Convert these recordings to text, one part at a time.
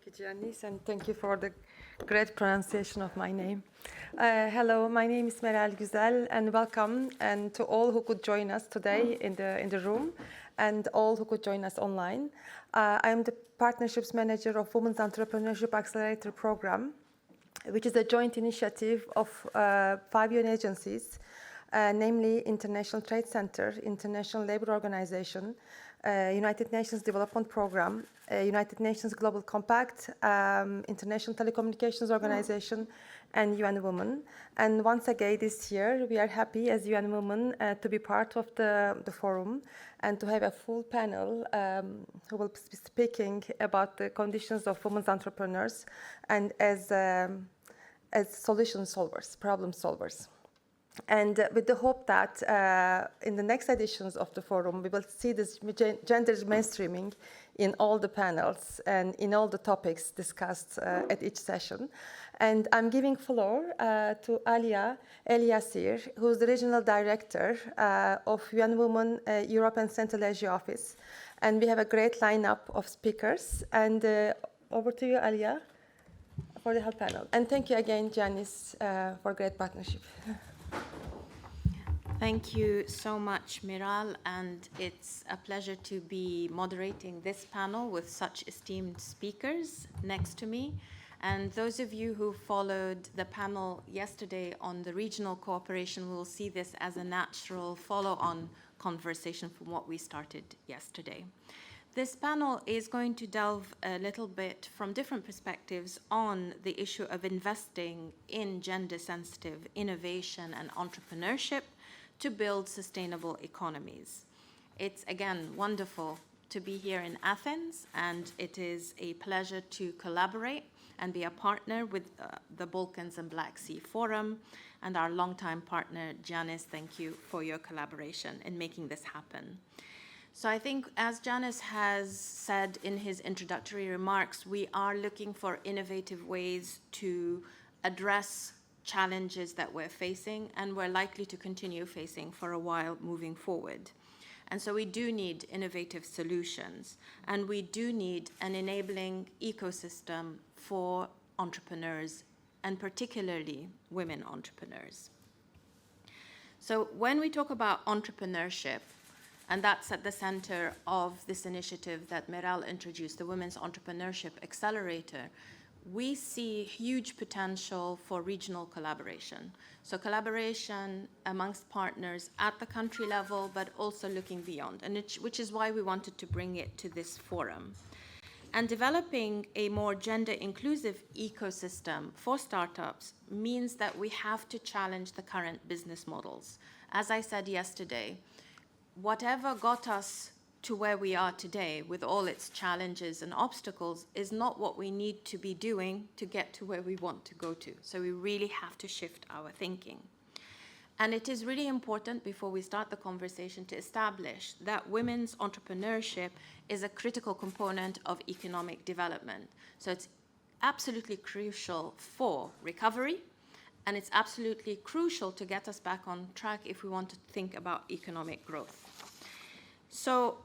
you, Janice, and thank you for the great pronunciation of my name. Hello, my name is Meral Güzel, and welcome and to all who could join us today in the room, and all who could join us online. I am the Partnerships Manager of Women's Entrepreneurship Accelerator Program, which is a joint initiative of 5 UN agencies, namely International Trade Center, International Labour Organization, United Nations Development Program, United Nations Global Compact, International Telecommunications Organization, and UNWOMEN. And once again this year, we are happy as UNWOMEN to be part of the forum and to have a full panel who will be speaking about the conditions of women's entrepreneurs and as solution solvers, problem solvers. And with the hope that in the next editions of the forum, we will see this gender mainstreaming in all the panels and in all the topics discussed at each session. And I'm giving floor to Alia El-Yassir, who's the Regional Director of UNWOMEN Europe-Central Asia office. And we have a great lineup of speakers. And over to you, Alia, for the whole panel. And thank you again, Janice, for great partnership. Thank you so much, Miral, and it's a pleasure to be moderating this panel with such esteemed speakers next to me. And those of you who followed the panel yesterday on the regional cooperation will see this as a natural follow-on conversation from what we started yesterday. This panel is going to delve a little bit from different perspectives on the issue of investing in gender-sensitive innovation and entrepreneurship to build sustainable economies. It's again wonderful to be here in Athens, and it is a pleasure to collaborate and be a partner with the Balkans and Black Sea Forum and our longtime partner, Janice. Thank you for your collaboration in making this happen. So I think, as Janice has said in his introductory remarks, we are looking for innovative ways to address challenges that we're facing and we're likely to continue facing for a while moving forward. And so we do need innovative solutions, and we do need an enabling ecosystem for entrepreneurs, and particularly women entrepreneurs. So when we talk about entrepreneurship, and that's at the center of this initiative that Meral introduced, the Women's Entrepreneurship Accelerator, we see huge potential for regional collaboration. So collaboration amongst partners at the country level, but also looking beyond, and which is why we wanted to bring it to this forum. And developing a more gender-inclusive ecosystem for startups means that we have to challenge the current business models. As I said yesterday, whatever got us to where we are today with all its challenges and obstacles is not what we need to be doing to get to where we want to go to. So we really have to shift our thinking. And it is really important before we start the conversation to establish that women's entrepreneurship is a critical component of economic development. So it's absolutely crucial for recovery, and it's absolutely crucial to get us back on track if we want to think about economic growth. So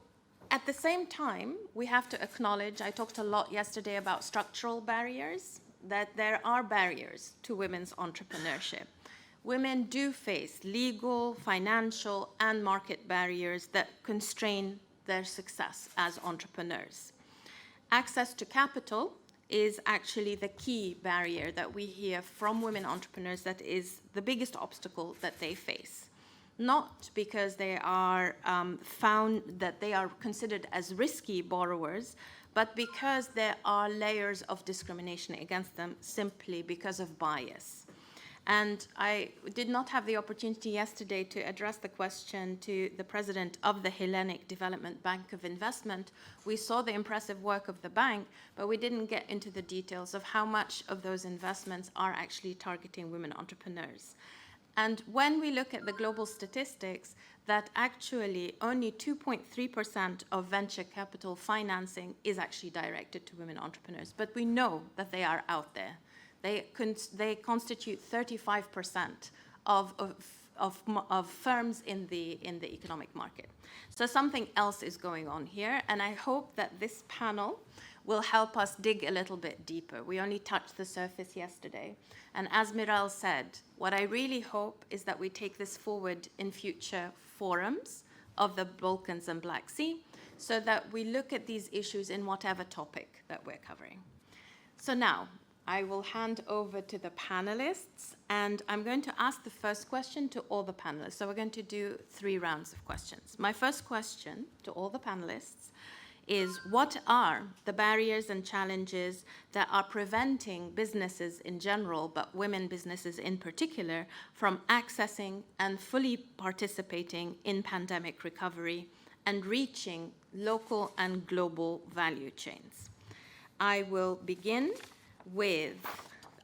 at the same time, we have to acknowledge, I talked a lot yesterday about structural barriers, that there are barriers to women's entrepreneurship. Women do face legal, financial, and market barriers that constrain their success as entrepreneurs. Access to capital is actually the key barrier that we hear from women entrepreneurs that is the biggest obstacle that they face. Not because they are found that they are considered as risky borrowers, but because there are layers of discrimination against them simply because of bias. And I did not have the opportunity yesterday to address the question to the president of the Hellenic Development Bank of Investment. We saw the impressive work of the bank, but we didn't get into the details of how much of those investments are actually targeting women entrepreneurs. And when we look at the global statistics, that actually only 2.3% of venture capital financing is actually directed to women entrepreneurs. But we know that they are out there. They constitute 35% of firms in the economic market. So something else is going on here, and I hope that this panel will help us dig a little bit deeper. We only touched the surface yesterday. And as Miral said, what I really hope is that we take this forward in future forums of the Balkans and Black Sea, so that we look at these issues in whatever topic that we're covering. So now, I will hand over to the panelists, and I'm going to ask the first question to all the panelists. So we're going to do 3 rounds of questions. My first question to all the panelists is, what are the barriers and challenges that are preventing businesses in general, but women businesses in particular, from accessing and fully participating in pandemic recovery and reaching local and global value chains? I will begin with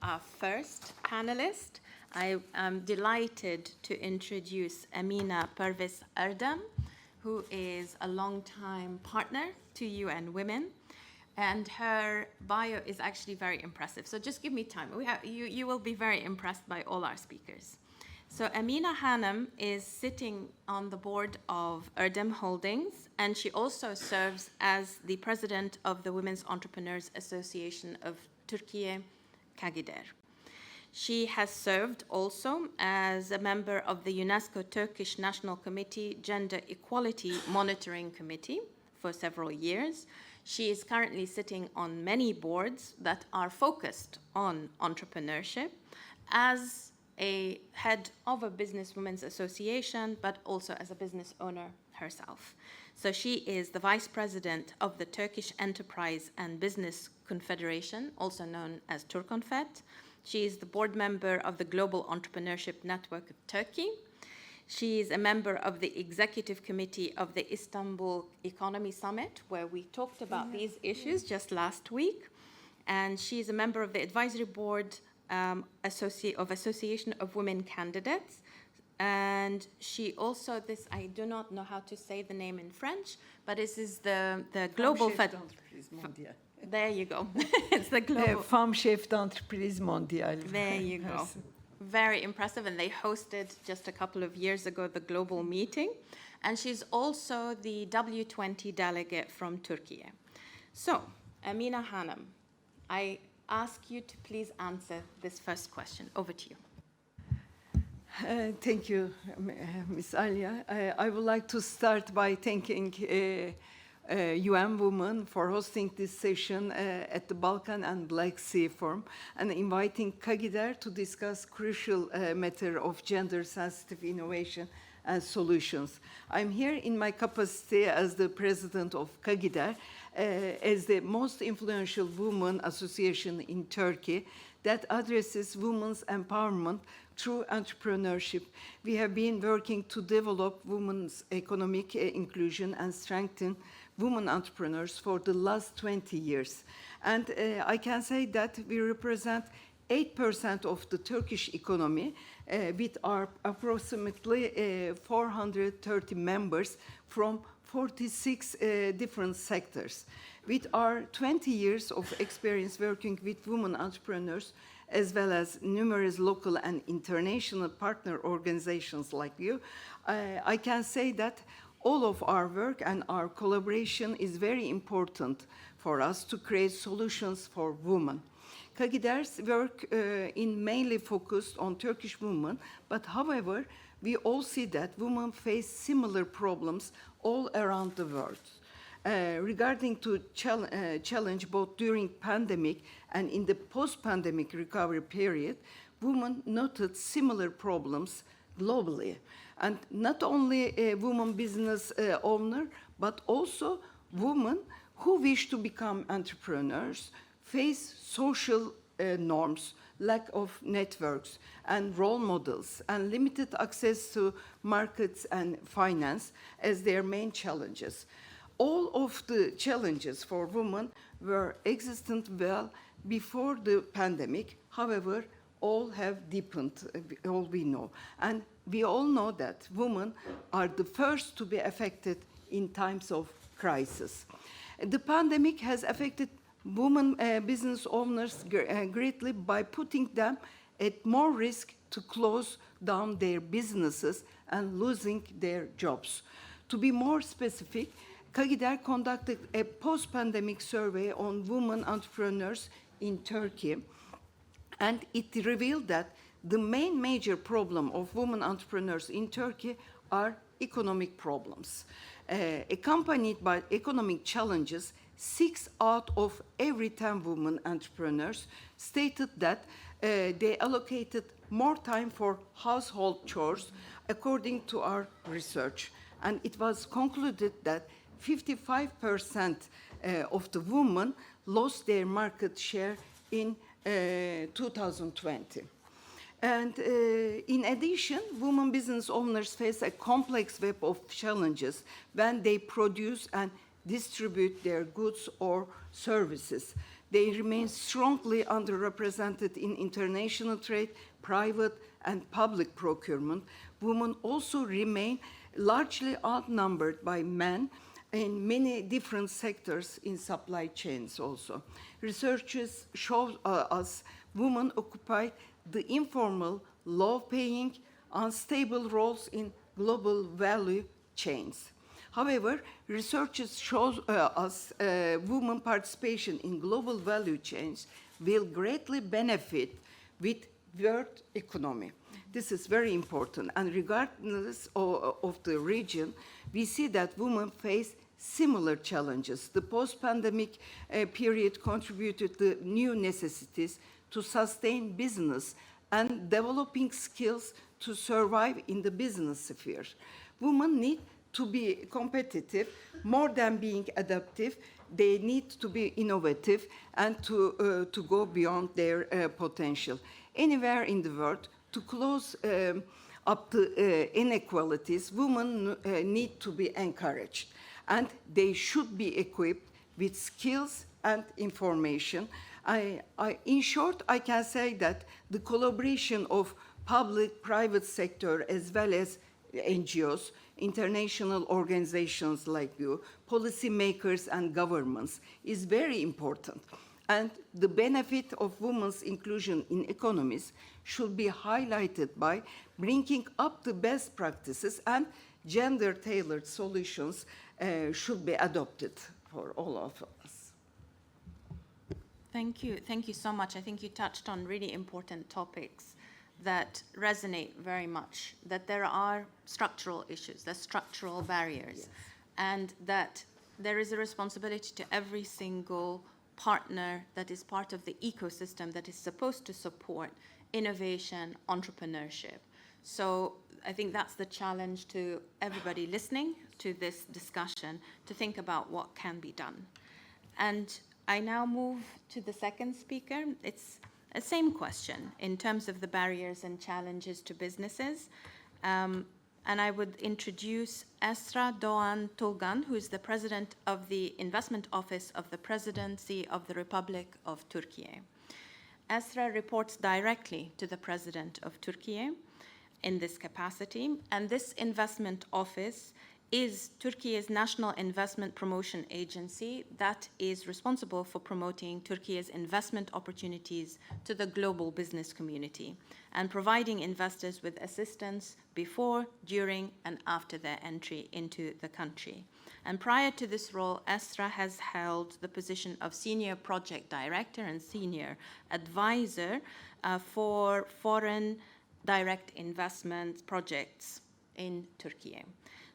our first panelist. I am delighted to introduce Emine Perviz Erdem, who is a longtime partner to UN Women, and her bio is actually very impressive. So just give me time. You will be very impressed by all our speakers. So Emine Hanım is sitting on the board of Erdem Holdings, and she also serves as the president of the Women's Entrepreneurs Association of Turkey, Kagider. She has served also as a member of the UNESCO Turkish National Committee Gender Equality Monitoring Committee for several years. She is currently sitting on many boards that are focused on entrepreneurship as a head of a businesswomen's association, but also as a business owner herself. So she is the vice president of the Turkish Enterprise and Business Confederation, also known as Turkonfet. She is the board member of the Global Entrepreneurship Network of Turkey. She is a member of the executive committee of the Istanbul Economy Summit, where we talked about these issues just last week. And she is a member of the advisory board of Association of Women Candidates. And she also, I do not know how to say the name in French, but this is the global... There you go. It's the global... Femme chef d'entreprise mondiale. There you go. Very impressive. And they hosted just a couple of years ago the global meeting. And she's also the W20 delegate from Turkey. So, Emine Hanım, I ask you to please answer this first question. Over to you. Thank you, Ms. Alia. I would like to start by thanking UN Women for hosting this session at the Balkans and Black Sea Forum and inviting Kagider to discuss crucial matter of gender-sensitive innovation and solutions. I'm here in my capacity as the president of Kagider, as the most influential women association in Turkey that addresses women's empowerment through entrepreneurship. We have been working to develop women's economic inclusion and strengthen women entrepreneurs for the last 20 years. And I can say that we represent 8% of the Turkish economy with our approximately 430 members from 46 different sectors. With our 20 years of experience working with women entrepreneurs, as well as numerous local and international partner organizations like you, I can say that all of our work and our collaboration is very important for us to create solutions for women. Kagider's work in mainly focused on Turkish women, but however, we all see that women face similar problems all around the world. Regarding to challenge both during pandemic and in the post-pandemic recovery period, women noted similar problems globally. And not only a woman business owner, but also women who wish to become entrepreneurs face social norms, lack of networks and role models, and limited access to markets and finance as their main challenges. All of the challenges for women were existent well before the pandemic. However, all have deepened, all we know. And we all know that women are the first to be affected in times of crisis. The pandemic has affected women business owners greatly by putting them at more risk to close down their businesses and losing their jobs. To be more specific, Kagider conducted a post-pandemic survey on women entrepreneurs in Turkey, and it revealed that the main major problem of women entrepreneurs in Turkey are economic problems. Accompanied by economic challenges, 6 out of every 10 women entrepreneurs stated that they allocated more time for household chores, according to our research. And it was concluded that 55% of the women lost their market share in 2020. And in addition, women business owners face a complex web of challenges when they produce and distribute their goods or services. They remain strongly underrepresented in international trade, private and public procurement. Women also remain largely outnumbered by men in many different sectors in supply chains also. Researchers show us women occupy the informal, low-paying, unstable roles in global value chains. However, researchers show us women participation in global value chains will greatly benefit with world economy. This is very important. And regardless of the region, we see that women face similar challenges. The post-pandemic period contributed to new necessities to sustain business and developing skills to survive in the business sphere. Women need to be competitive more than being adaptive. They need to be innovative and to go beyond their potential. Anywhere in the world, to close up the inequalities, women need to be encouraged, and they should be equipped with skills and information. In short, I can say that the collaboration of public, private sector, as well as NGOs, international organizations like you, policymakers and governments is very important. And the benefit of women's inclusion in economies should be highlighted by bringing up the best practices, and gender-tailored solutions should be adopted for all of us. Thank you. Thank you so much. I think you touched on really important topics that resonate very much, that there are structural issues, there's structural barriers, yes, and that there is a responsibility to every single partner that is part of the ecosystem that is supposed to support innovation, entrepreneurship. So I think that's the challenge to everybody listening to this discussion, to think about what can be done. And I now move to the second speaker. It's the same question in terms of the barriers and challenges to businesses. And I would introduce Esra Doğan Tolgan, who is the president of the Investment Office of the Presidency of the Republic of Turkey. Esra reports directly to the President of Turkey in this capacity, and this investment office is Turkey's national investment promotion agency that is responsible for promoting Turkey's investment opportunities to the global business community and providing investors with assistance before, during, and after their entry into the country. And prior to this role, Esra has held the position of Senior Project Director and Senior Advisor for foreign direct investment projects in Turkey.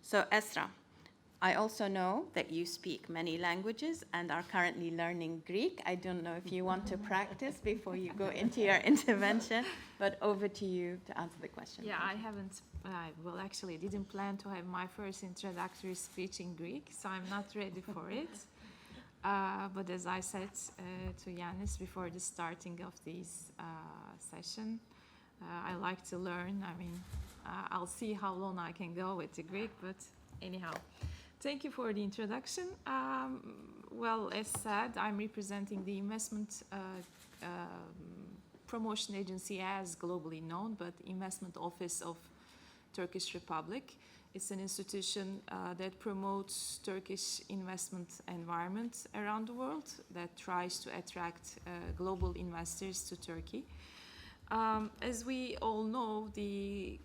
So Esra, I also know that you speak many languages and are currently learning Greek. I don't know if you want to practice before you go into your intervention, but over to you to answer the question. Yeah, I haven't, well, actually didn't plan to have my first introductory speech in Greek, so I'm not ready for it. But as I said to Yannis before the starting of this session, I like to learn. I mean, I'll see how long I can go with the Greek, but anyhow, thank you for the introduction. Well, as said, I'm representing the Investment Promotion Agency, as globally known, but Investment Office of Turkish Republic. It's an institution that promotes Turkish investment environment around the world, that tries to attract global investors to Turkey. As we all know, the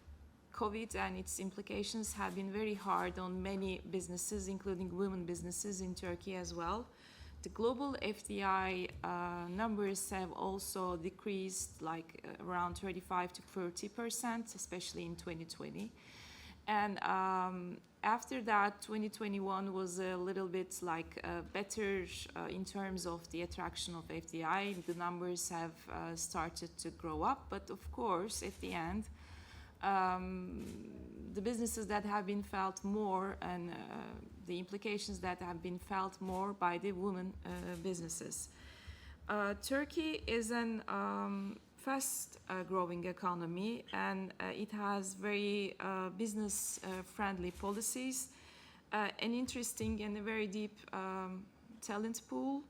COVID and its implications have been very hard on many businesses, including women businesses in Turkey as well. The global FDI numbers have also decreased like around 35 to 30%, especially in 2020. And after that, 2021 was a little bit like better in terms of the attraction of FDI. The numbers have started to grow up, but of course, at the end, the businesses that have been felt more and the implications that have been felt more by the women businesses. Turkey is an fast growing economy, and it has very business friendly policies, an interesting and a very deep talent pool,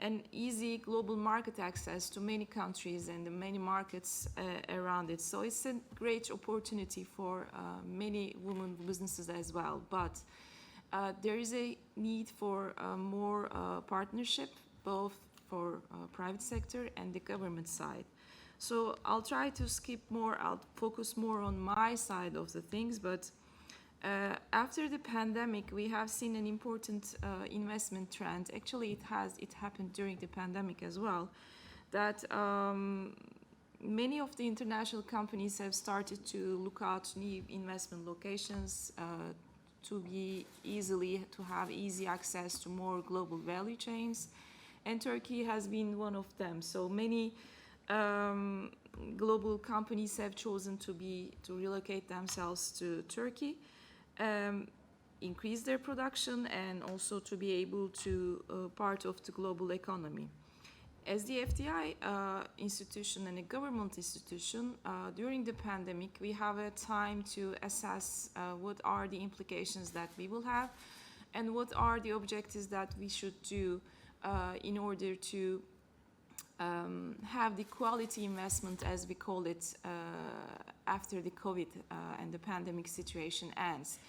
and easy global market access to many countries and the many markets around it. So it's a great opportunity for many women businesses as well. But there is a need for more partnership, both for private sector and the government side. So I'll try to skip more, I'll focus more on my side of the things, but after the pandemic, we have seen an important investment trend. Actually, it happened during the pandemic as well, that many of the international companies have started to look out new investment locations to have easy access to more global value chains. And Turkey has been one of them. So many global companies have chosen to relocate themselves to Turkey, increase their production, and also to be able to part of the global economy. As the FDI institution and a government institution, during the pandemic, we have a time to assess what are the implications that we will have and what are the objectives that we should do in order to have the quality investment, as we call it, after the COVID and the pandemic situation ends.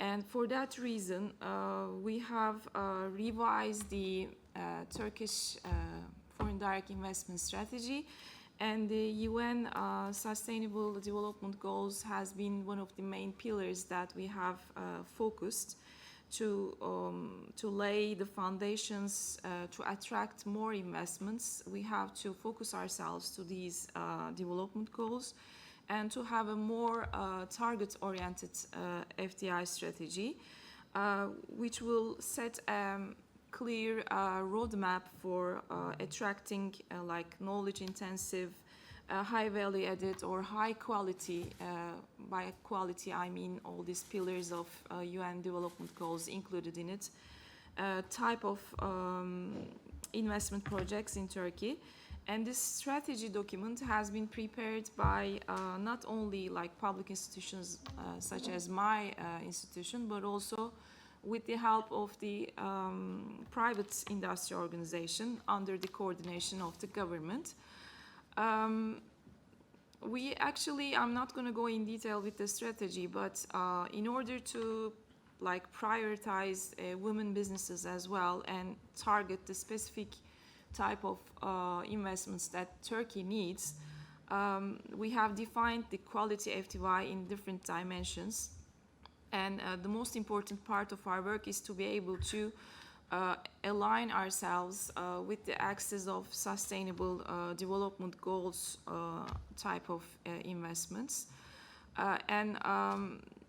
And for that reason, we have revised the Turkish foreign direct investment strategy, and the UN Sustainable Development Goals has been one of the main pillars that we have focused to lay the foundations to attract more investments. We have to focus ourselves to these development goals and to have a more target-oriented FDI strategy, which will set a clear roadmap for attracting like knowledge-intensive, high value added or high quality, by quality I mean all these pillars of UN development goals included in it, type of investment projects in Turkey. And this strategy document has been prepared by not only like public institutions such as my institution, but also with the help of the private industry organization under the coordination of the government. We actually, I'm not going to go in detail with the strategy, but in order to like prioritize women businesses as well and target the specific type of investments that Turkey needs, we have defined the quality FDI in different dimensions. And the most important part of our work is to be able to align ourselves with the axis of sustainable development goals type of investments. And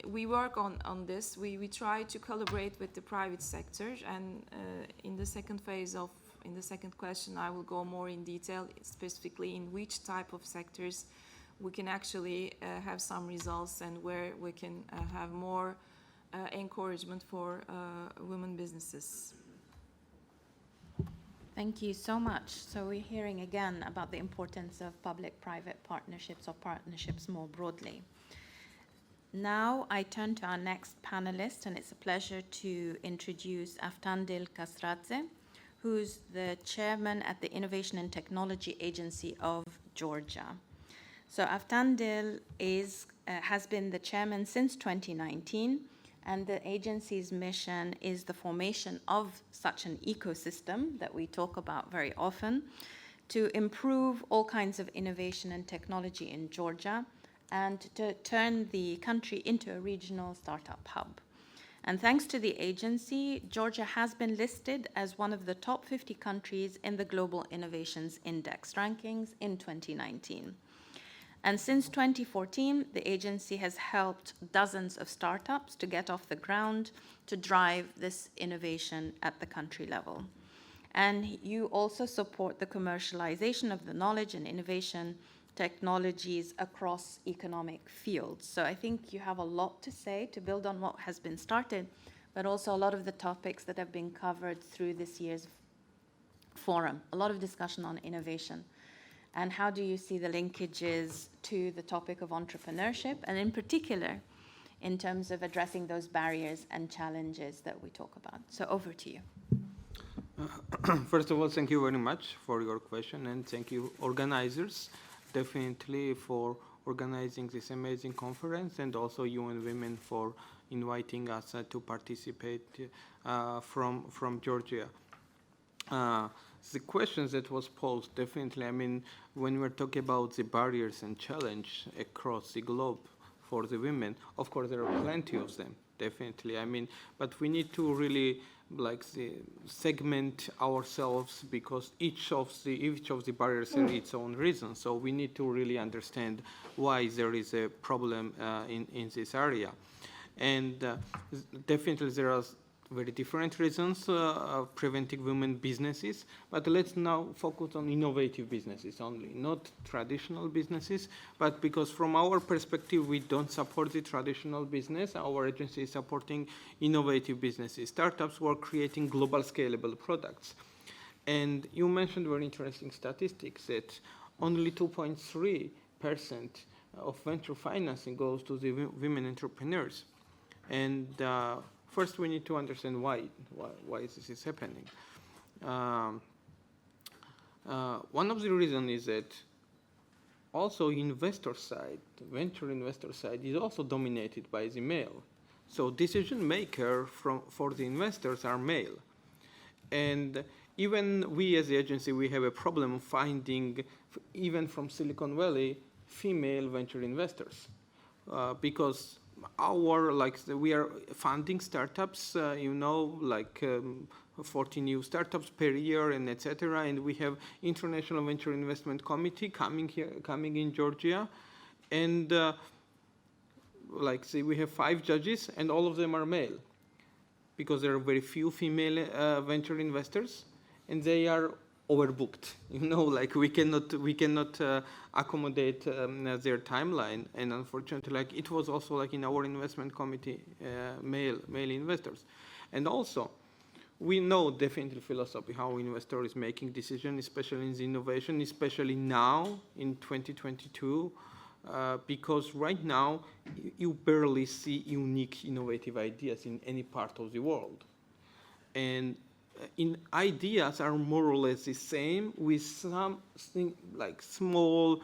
we work on this. We try to collaborate with the private sector. And in the second phase of, in the second question, I will go more in detail, specifically in which type of sectors we can actually have some results and where we can have more encouragement for women businesses. Thank you so much. So we're hearing again about the importance of public-private partnerships or partnerships more broadly. Now I turn to our next panelist, and it's a pleasure to introduce Avtandil Kasradze, who's the chairman at the Innovation and Technology Agency of Georgia. So Avtandil has been the chairman since 2019, and the agency's mission is the formation of such an ecosystem that we talk about very often to improve all kinds of innovation and technology in Georgia and to turn the country into a regional startup hub. And thanks to the agency, Georgia has been listed as one of the top 50 countries in the Global Innovations Index rankings in 2019. And since 2014, the agency has helped dozens of startups to get off the ground to drive this innovation at the country level. And you also support the commercialization of the knowledge and innovation technologies across economic fields. So I think you have a lot to say to build on what has been started, but also a lot of the topics that have been covered through this year's forum. A lot of discussion on innovation. And how do you see the linkages to the topic of entrepreneurship, and in particular, in terms of addressing those barriers and challenges that we talk about? So over to you. First of all, thank you very much for your question, and thank you, organizers, definitely for organizing this amazing conference, and also UNWOMEN for inviting us to participate from Georgia. The questions that was posed, definitely, I mean, when we're talking about the barriers and challenge across the globe for the women, of course, there are plenty of them, definitely. I mean, but we need to really segment ourselves, because each of the barriers has its own reason. So we need to really understand why there is a problem in this area. And definitely there are very different reasons of preventing women businesses, but let's now focus on innovative businesses only, not traditional businesses, but because from our perspective, we don't support the traditional business. Our agency is supporting innovative businesses, startups who are creating global scalable products. And you mentioned very interesting statistics that only 2.3% of venture financing goes to the women entrepreneurs. And first, we need to understand why this is happening. One of the reasons is that also investor side, venture investor side, is also dominated by the male. So decision maker for the investors are male. And even we as the agency, we have a problem finding, even from Silicon Valley, female venture investors, because we are funding startups, 40 new startups per year, and etc. And we have International Venture Investment Committee coming in Georgia, and we have 5 judges, and all of them are male, because there are very few female venture investors, and they are overbooked. We cannot accommodate their timeline, and unfortunately, it was also in our investment committee, male investors. And also, we know definitely philosophy how investor is making decisions, especially in the innovation, especially now in 2022, because right now you barely see unique innovative ideas in any part of the world, and ideas are more or less the same, with something like small,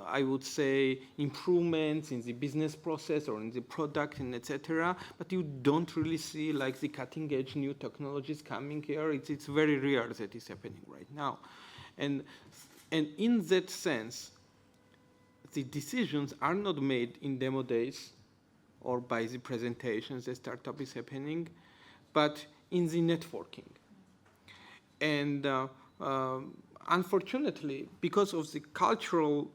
I would say, improvements in the business process or in the product, and etc. But you don't really see the cutting edge new technologies coming here. It's very rare that is happening right now, and in that sense, the decisions are not made in demo days or by the presentations the startup is happening, but in the networking. And unfortunately, because of the cultural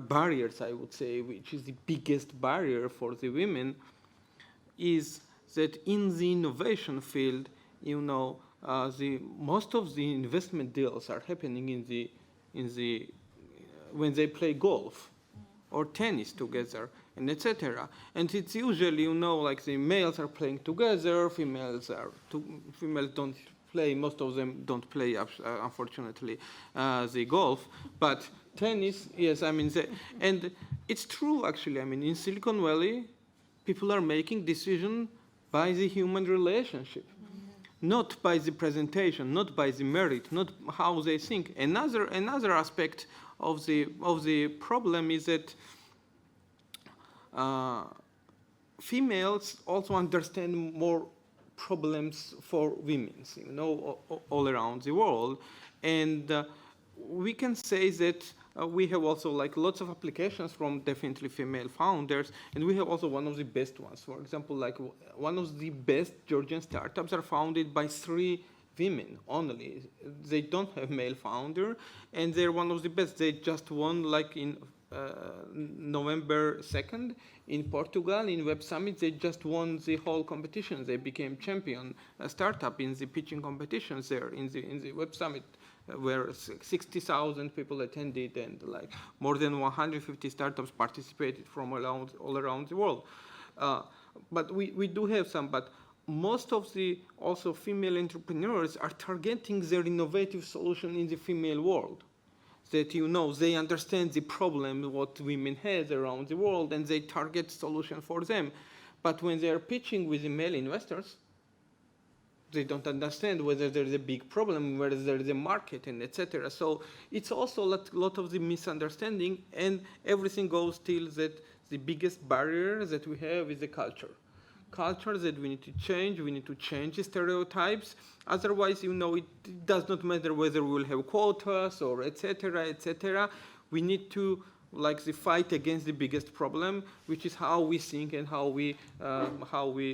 barriers, I would say, which is the biggest barrier for the women, is that in the innovation field, most of the investment deals are happening when they play golf or tennis together, and etc. And it's usually, the males are playing together, females don't play, most of them don't play, unfortunately, the golf, but tennis, yes, and it's true, actually. In Silicon Valley, people are making decisions by the human relationship, not by the presentation, not by the merit, not how they think. Another aspect of the problem is that females also understand more problems for women, all around the world, and we can say that we have also like lots of applications from definitely female founders, and we have also one of the best ones. For example, like one of the best Georgian startups are founded by 3 women only. They don't have male founder, and they're one of the best. They just won like in November 2nd in Portugal in Web Summit. They just won the whole competition. They became champion startup in the pitching competitions there in the Web Summit, where 60,000 people attended, and like more than 150 startups participated from all around the world. But we do have some, but most of the also female entrepreneurs are targeting their innovative solution in the female world. That they understand the problem what women have around the world, and they target solution for them. But when they are pitching with the male investors, they don't understand whether there's a big problem, whether there's a market, and etc. So it's also a lot of the misunderstanding, and everything goes till that the biggest barrier that we have is the culture. Culture that we need to change. We need to change the stereotypes. Otherwise, it does not matter whether we will have quotas or etc. etc. We need to the fight against the biggest problem, which is how we think and how we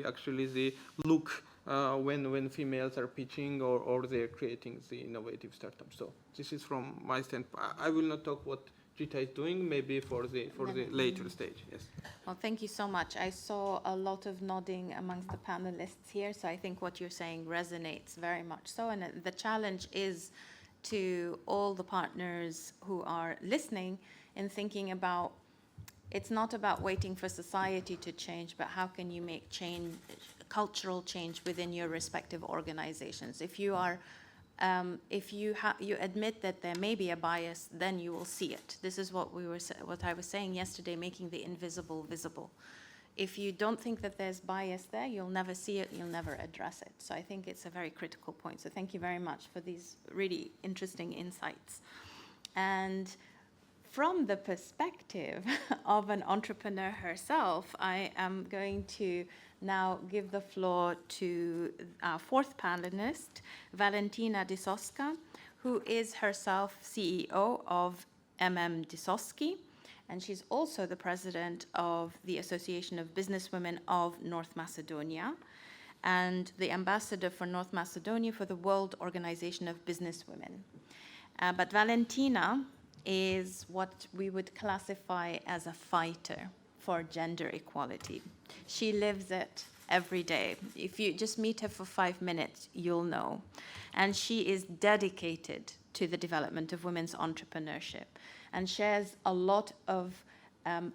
actually look when females are pitching or they're creating the innovative startups. So this is from my standpoint. I will not talk what Gita is doing, maybe for the later stage. Yes. Well, thank you so much. I saw a lot of nodding amongst the panelists here, so I think what you're saying resonates very much so. And the challenge is to all the partners who are listening in thinking about, it's not about waiting for society to change, but how can you make change, cultural change within your respective organizations. If you are you admit that there may be a bias, then you will see it. This is what I was saying yesterday, making the invisible visible. If you don't think that there's bias there, you'll never see it, you'll never address it. So I think it's a very critical point. So thank you very much for these really interesting insights. And from the perspective of an entrepreneur herself, I am going to now give the floor to our 4th panelist, Valentina Disoska, who is herself CEO of Disoski, and she's also the president of the Association of Businesswomen of North Macedonia and the ambassador for North Macedonia for the World Organization of Businesswomen. But Valentina is what we would classify as a fighter for gender equality. She lives it every day. If you just meet her for 5 minutes, you'll know. And she is dedicated to the development of women's entrepreneurship and shares a lot of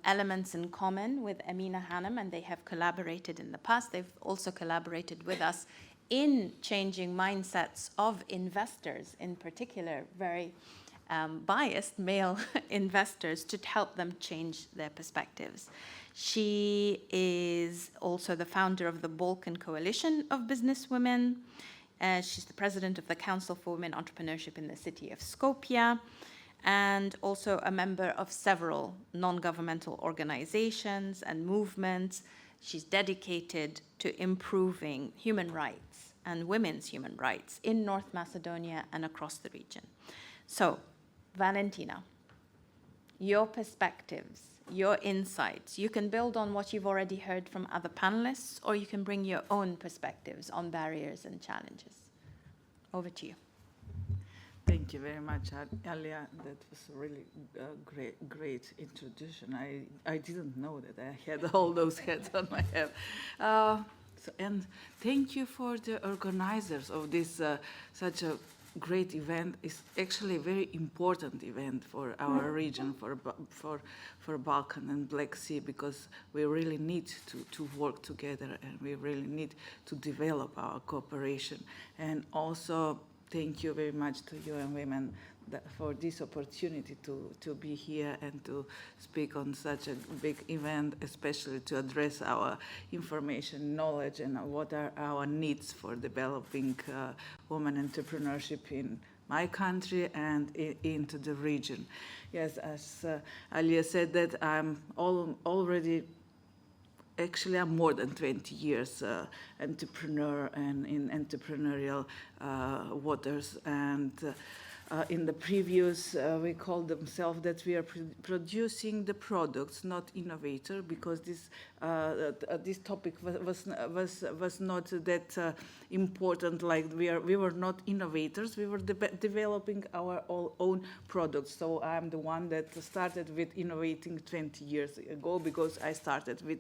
elements in common with Emine Hanım, and they have collaborated in the past. They've also collaborated with us in changing mindsets of investors, in particular, very biased male investors, to help them change their perspectives. She is also the founder of the Balkan Coalition of Businesswomen. She's the president of the Council for Women Entrepreneurship in the city of Skopje, and also a member of several non-governmental organizations and movements. She's dedicated to improving human rights and women's human rights in North Macedonia and across the region. So, Valentina, your perspectives, your insights, you can build on what you've already heard from other panelists, or you can bring your own perspectives on barriers and challenges. Over to you. Thank you very much, Alia. That was a really great introduction. I didn't know that I had all those hats on my head. And thank you for the organizers of this such a great event. It's actually a very important event for our region, for Balkan and Black Sea, because we really need to work together, and we really need to develop our cooperation. And also, thank you very much to UNWOMEN for this opportunity to be here and to speak on such a big event, especially to address our information, knowledge, and what are our needs for developing women entrepreneurship in my country and into the region. Yes, as Alia said, that I'm already, actually, I'm more than 20 years entrepreneur and in entrepreneurial waters, and in the previous, we called themselves that we are producing the products, not innovator, because this topic was not that important. Like we were not innovators. We were developing our own products. So I'm the one that started with innovating 20 years ago, because I started with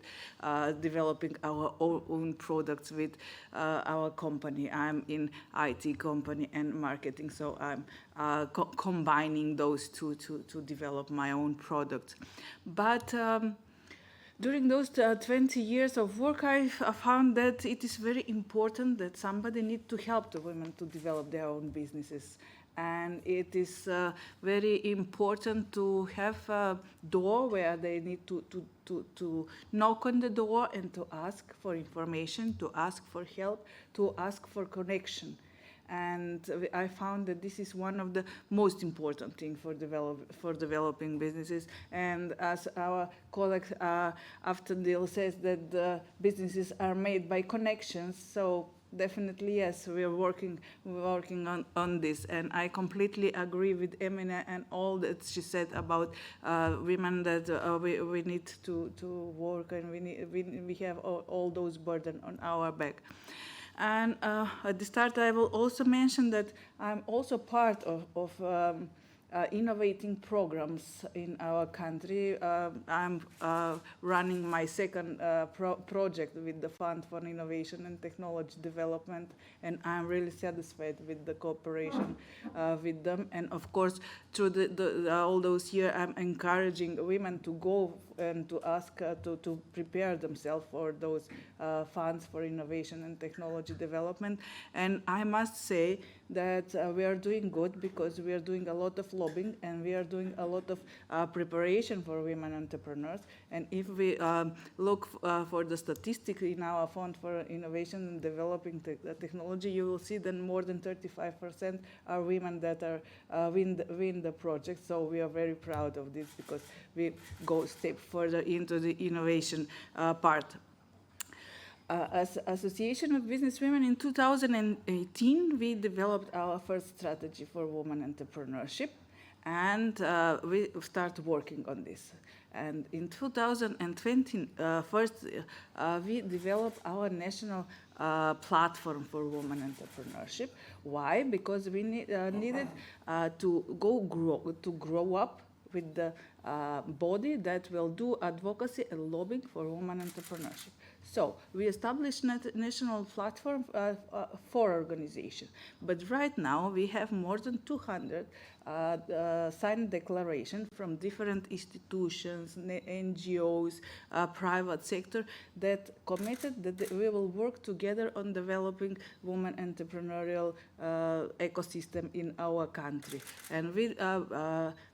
developing our own products with our company. I'm in IT company and marketing, so I'm combining those two to develop my own product. But during those 20 years of work, I found that it is very important that somebody needs to help the women to develop their own businesses. And it is very important to have a door where they need to knock on the door and to ask for information, to ask for help, to ask for connection. And I found that this is one of the most important things for developing businesses. And as our colleague Avtandil says, that the businesses are made by connections. So definitely, yes, we are working on this. And I completely agree with Emine and all that she said about women, that we need to work, and we have all those burdens on our back. And at the start, I will also mention that I'm also part of innovating programs in our country. I'm running my second project with the Fund for Innovation and Technology Development, and I'm really satisfied with the cooperation with them. And of course, through all those years, I'm encouraging women to go and to ask to prepare themselves for those funds for innovation and technology development. And I must say that we are doing good, because we are doing a lot of lobbying, and we are doing a lot of preparation for women entrepreneurs. And if we look for the statistics in our Fund for Innovation and Developing Technology, you will see that more than 35% are women that are win the project. So we are very proud of this, because we go a step further into the innovation part. As Association of Business Women, in 2018, we developed our first strategy for women entrepreneurship, and we start working on this. And in 2020, first, we developed our national platform for women entrepreneurship. Why? Because we needed to grow up with the body that will do advocacy and lobbying for women entrepreneurship. So we established a national platform for organization. But right now we have more than 200 signed declarations from different institutions, NGOs, private sector, that committed that we will work together on developing women entrepreneurial ecosystem in our country. And we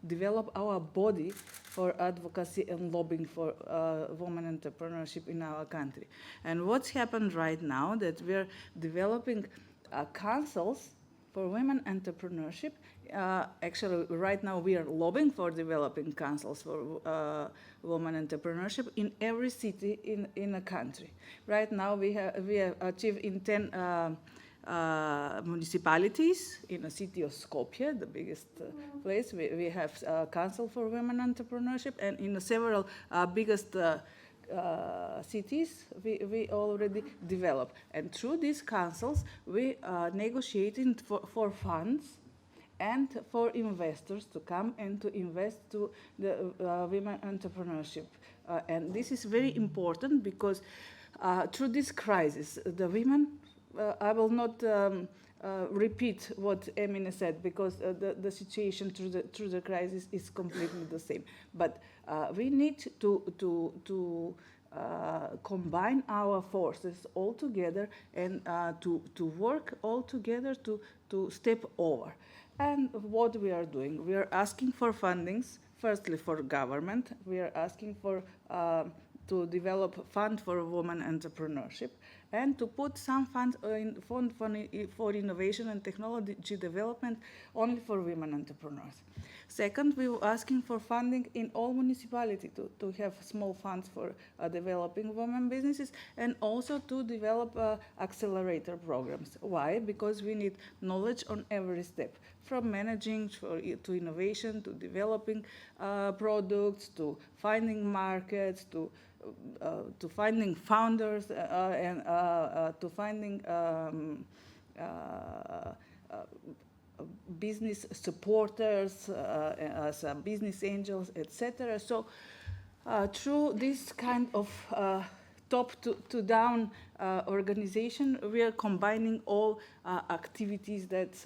develop our body for advocacy and lobbying for women entrepreneurship in our country. And what's happened right now, that we're developing councils for women entrepreneurship. Actually, right now we are lobbying for developing councils for women entrepreneurship in every city in a country. Right now we have achieved in 10 municipalities. In the city of Skopje, the biggest place, we have a council for women entrepreneurship, and in several biggest cities we already developed. And through these councils, we are negotiating for funds and for investors to come and to invest to the women entrepreneurship. And this is very important, because through this crisis, the women, I will not repeat what Emine said, because the situation through the crisis is completely the same. But we need to combine our forces all together, and to work all together to step over. And what we are doing, we are asking for fundings, firstly for government. We are asking for to develop fund for women entrepreneurship, and to put some funds in fund for innovation and technology development only for women entrepreneurs. Second, we were asking for funding in all municipalities to have small funds for developing women businesses, and also to develop accelerator programs. Why? Because we need knowledge on every step, from managing to innovation, to developing products, to finding markets, to finding founders, and to finding business supporters, as business angels, etc. So through this kind of top to down organization, we are combining all activities that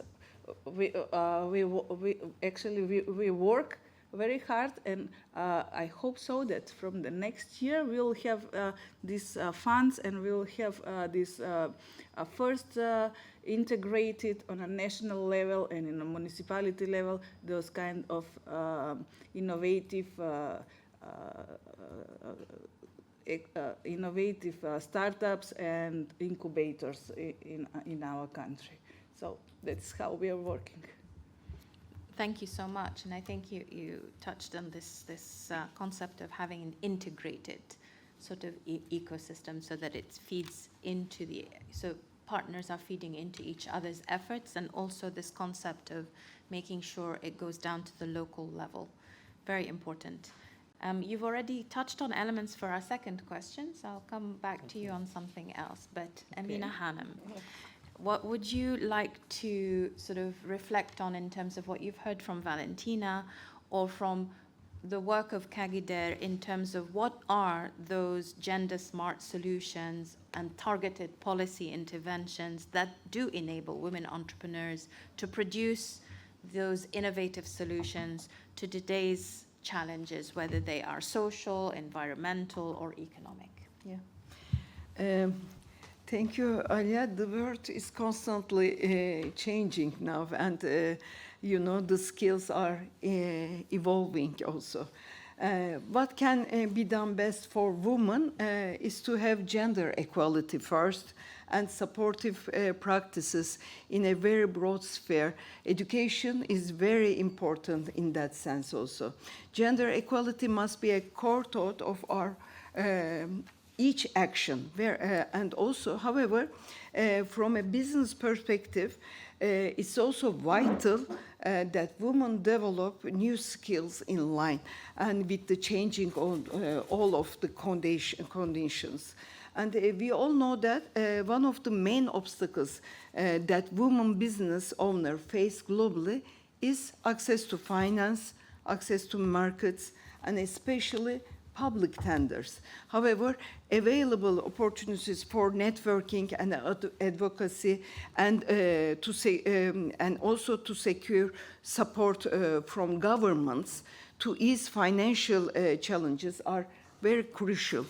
we work very hard, and I hope so that from the next year we'll have these funds, and we'll have this first integrated on a national level and in a municipality level, those kind of innovative startups and incubators in our country. So that's how we are working. Thank you so much, and I think you touched on this concept of having an integrated sort of ecosystem, so that it feeds into so partners are feeding into each other's efforts, and also this concept of making sure it goes down to the local level. Very important. You've already touched on elements for our second question, so I'll come back to you on something else. But Emine Hanım, what would you like to sort of reflect on in terms of what you've heard from Valentina or from the work of Kagider in terms of what are those gender-smart solutions and targeted policy interventions that do enable women entrepreneurs to produce those innovative solutions to today's challenges, whether they are social, environmental, or economic? Yeah. Thank you, Alia. The world is constantly changing now, and you know, the skills are evolving also. What can be done best for women is to have gender equality first, and supportive practices in a very broad sphere. Education is very important in that sense also. Gender equality must be a core thought of our each action. And also, however, from a business perspective, it's also vital that women develop new skills in line and with the changing of all of the conditions. And we all know that one of the main obstacles that women business owners face globally is access to finance, access to markets, and especially public tenders. However, available opportunities for networking and advocacy and also to secure support from governments to ease financial challenges are very crucial.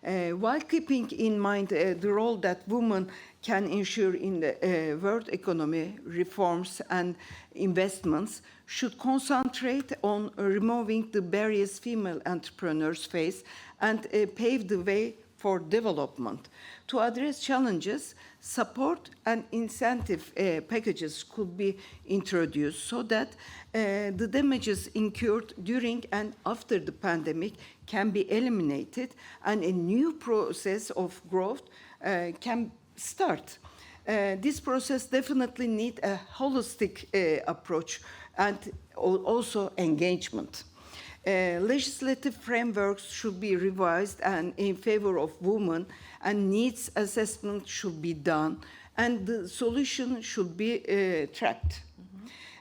While keeping in mind the role that women can ensure in the world economy, reforms and investments should concentrate on removing the barriers female entrepreneurs face and pave the way for development. To address challenges, support and incentive packages could be introduced so that the damages incurred during and after the pandemic can be eliminated and a new process of growth can start. This process definitely needs a holistic approach and also engagement. Legislative frameworks should be revised and in favor of women, and needs assessment should be done, and the solution should be tracked.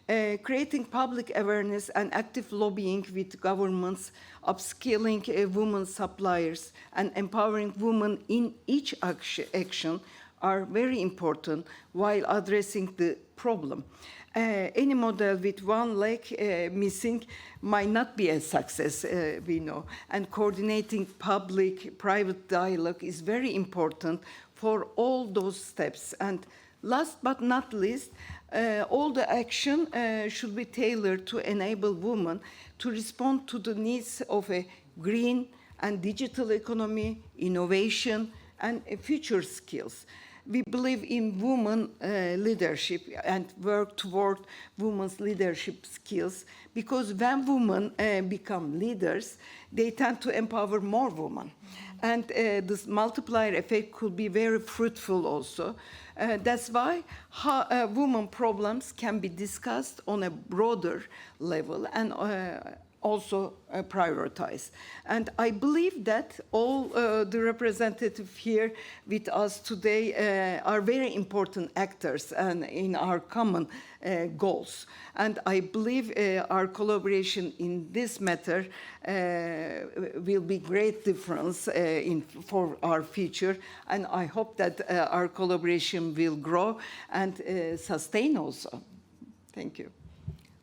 Creating public awareness and active lobbying with governments, upskilling women suppliers, and empowering women in each action are very important while addressing the problem. Any model with one leg missing might not be a success, we know. And coordinating public-private dialogue is very important for all those steps. And last but not least, all the action should be tailored to enable women to respond to the needs of a green and digital economy, innovation, and future skills. we believe in women leadership and work toward women's leadership skills, because when women become leaders, they tend to empower more women. And this multiplier effect could be very fruitful also. That's why women problems can be discussed on a broader level and also prioritized. And I believe that all the representatives here with us today are very important actors and in our common goals. And I believe our collaboration in this matter will be great difference for our future. And I hope that our collaboration will grow and sustain also. Thank you.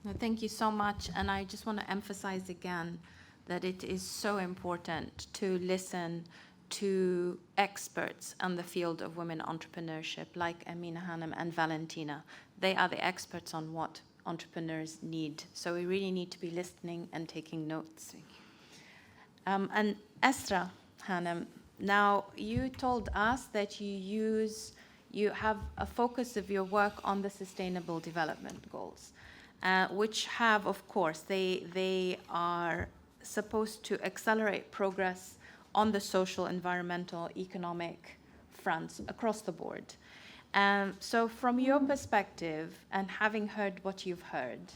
No, thank you so much. And I just want to emphasize again that it is so important to listen to experts in the field of women entrepreneurship, like Emine Hanım and Valentina. They are the experts on what entrepreneurs need. So we really need to be listening and taking notes. And Esra Hanım, now you told us that you have a focus of your work on the Sustainable Development Goals. Which have, of course, they are supposed to accelerate progress on the social, environmental, economic fronts across the board. So from your perspective, and having heard what you've heard,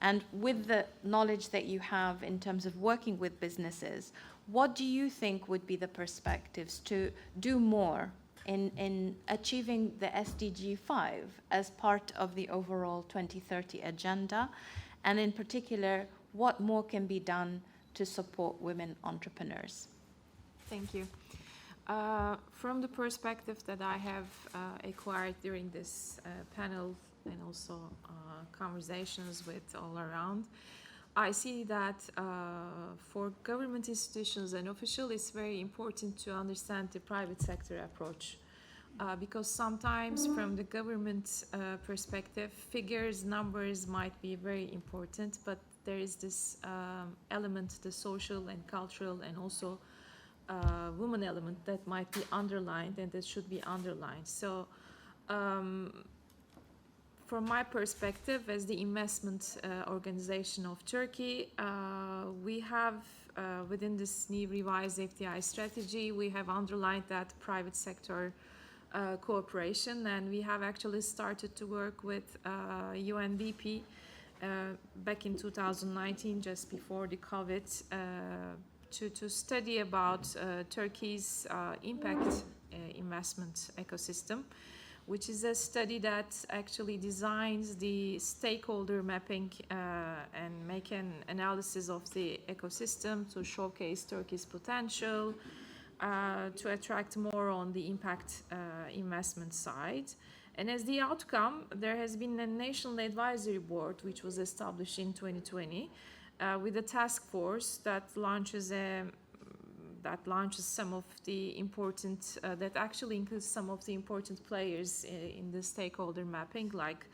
and with the knowledge that you have in terms of working with businesses, what do you think would be the perspectives to do more in achieving the SDG 5 as part of the overall 2030 agenda? And in particular, what more can be done to support women entrepreneurs? Thank you. From the perspective that I have acquired during this panel and also conversations with all around, I see that for government institutions and officials, it's very important to understand the private sector approach. Because sometimes from the government perspective, figures, numbers might be very important, but there is this element, the social and cultural and also woman element that might be underlined and that should be underlined. So from my perspective, as the investment organization of Turkey, we have within this new revised FDI strategy, we have underlined that private sector cooperation, and we have actually started to work with UNDP back in 2019, just before the COVID, to study about Turkey's impact investment ecosystem, which is a study that actually designs the stakeholder mapping and make an analysis of the ecosystem to showcase Turkey's potential, to attract more on the impact investment side. And as the outcome, there has been a National Advisory Board, which was established in 2020, with a task force that launches some of the important, that actually includes some of the important players in the stakeholder mapping, like